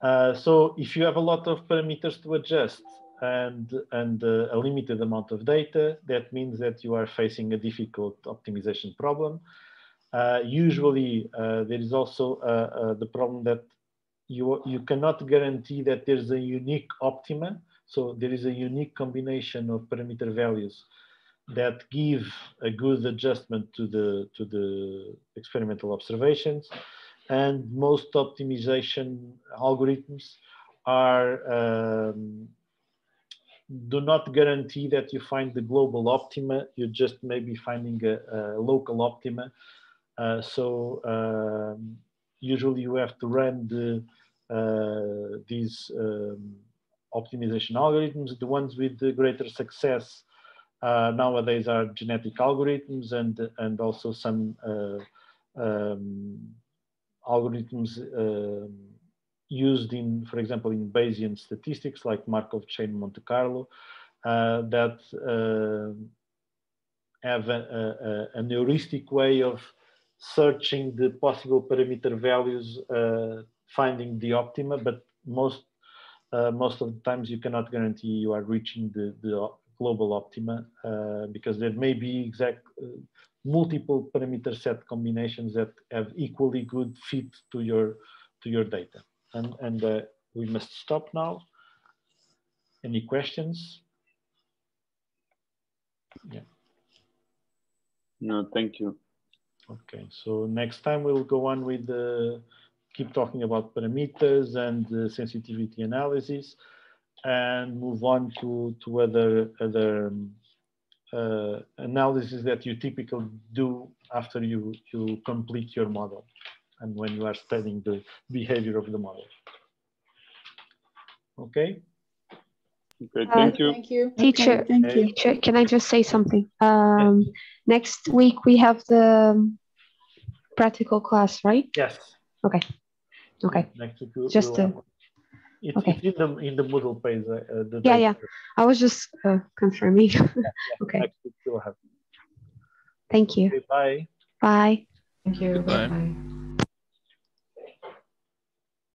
So if you have a lot of parameters to adjust and a limited amount of data, that means that you are facing a difficult optimization problem. Usually there is also the problem that you cannot guarantee that there's a unique optima. So there is a unique combination of parameter values that give a good adjustment to the experimental observations. And most optimization algorithms do not guarantee that you find the global optima. You just may be finding a local optima. Usually you have to run these optimization algorithms. The ones with the greater success nowadays are genetic algorithms and also some algorithms used in, for example, in Bayesian statistics, like Markov chain Monte Carlo, that have a heuristic way of searching the possible parameter values, finding the optima, but most of the times you cannot guarantee you are reaching the global optima because there may be multiple parameter set combinations that have equally good fit to your data. And we must stop now. Any questions? Yeah. No, thank you. Okay, so next time we'll go on with keep talking about parameters and sensitivity analysis, and move on to other analysis that you typically do after you complete your model and when you are studying the behavior of the model. Okay. Okay, thank you. Thank you. Teacher, Okay, thank you. Teacher, can I just say something? Next week we have the practical class, right? Yes. Okay. Okay. Next week Just it's okay. in the Moodle page. Yeah. I was just confirming. Okay. Next week we'll have. Thank you. Okay, bye. Bye. Thank you. Goodbye. Bye.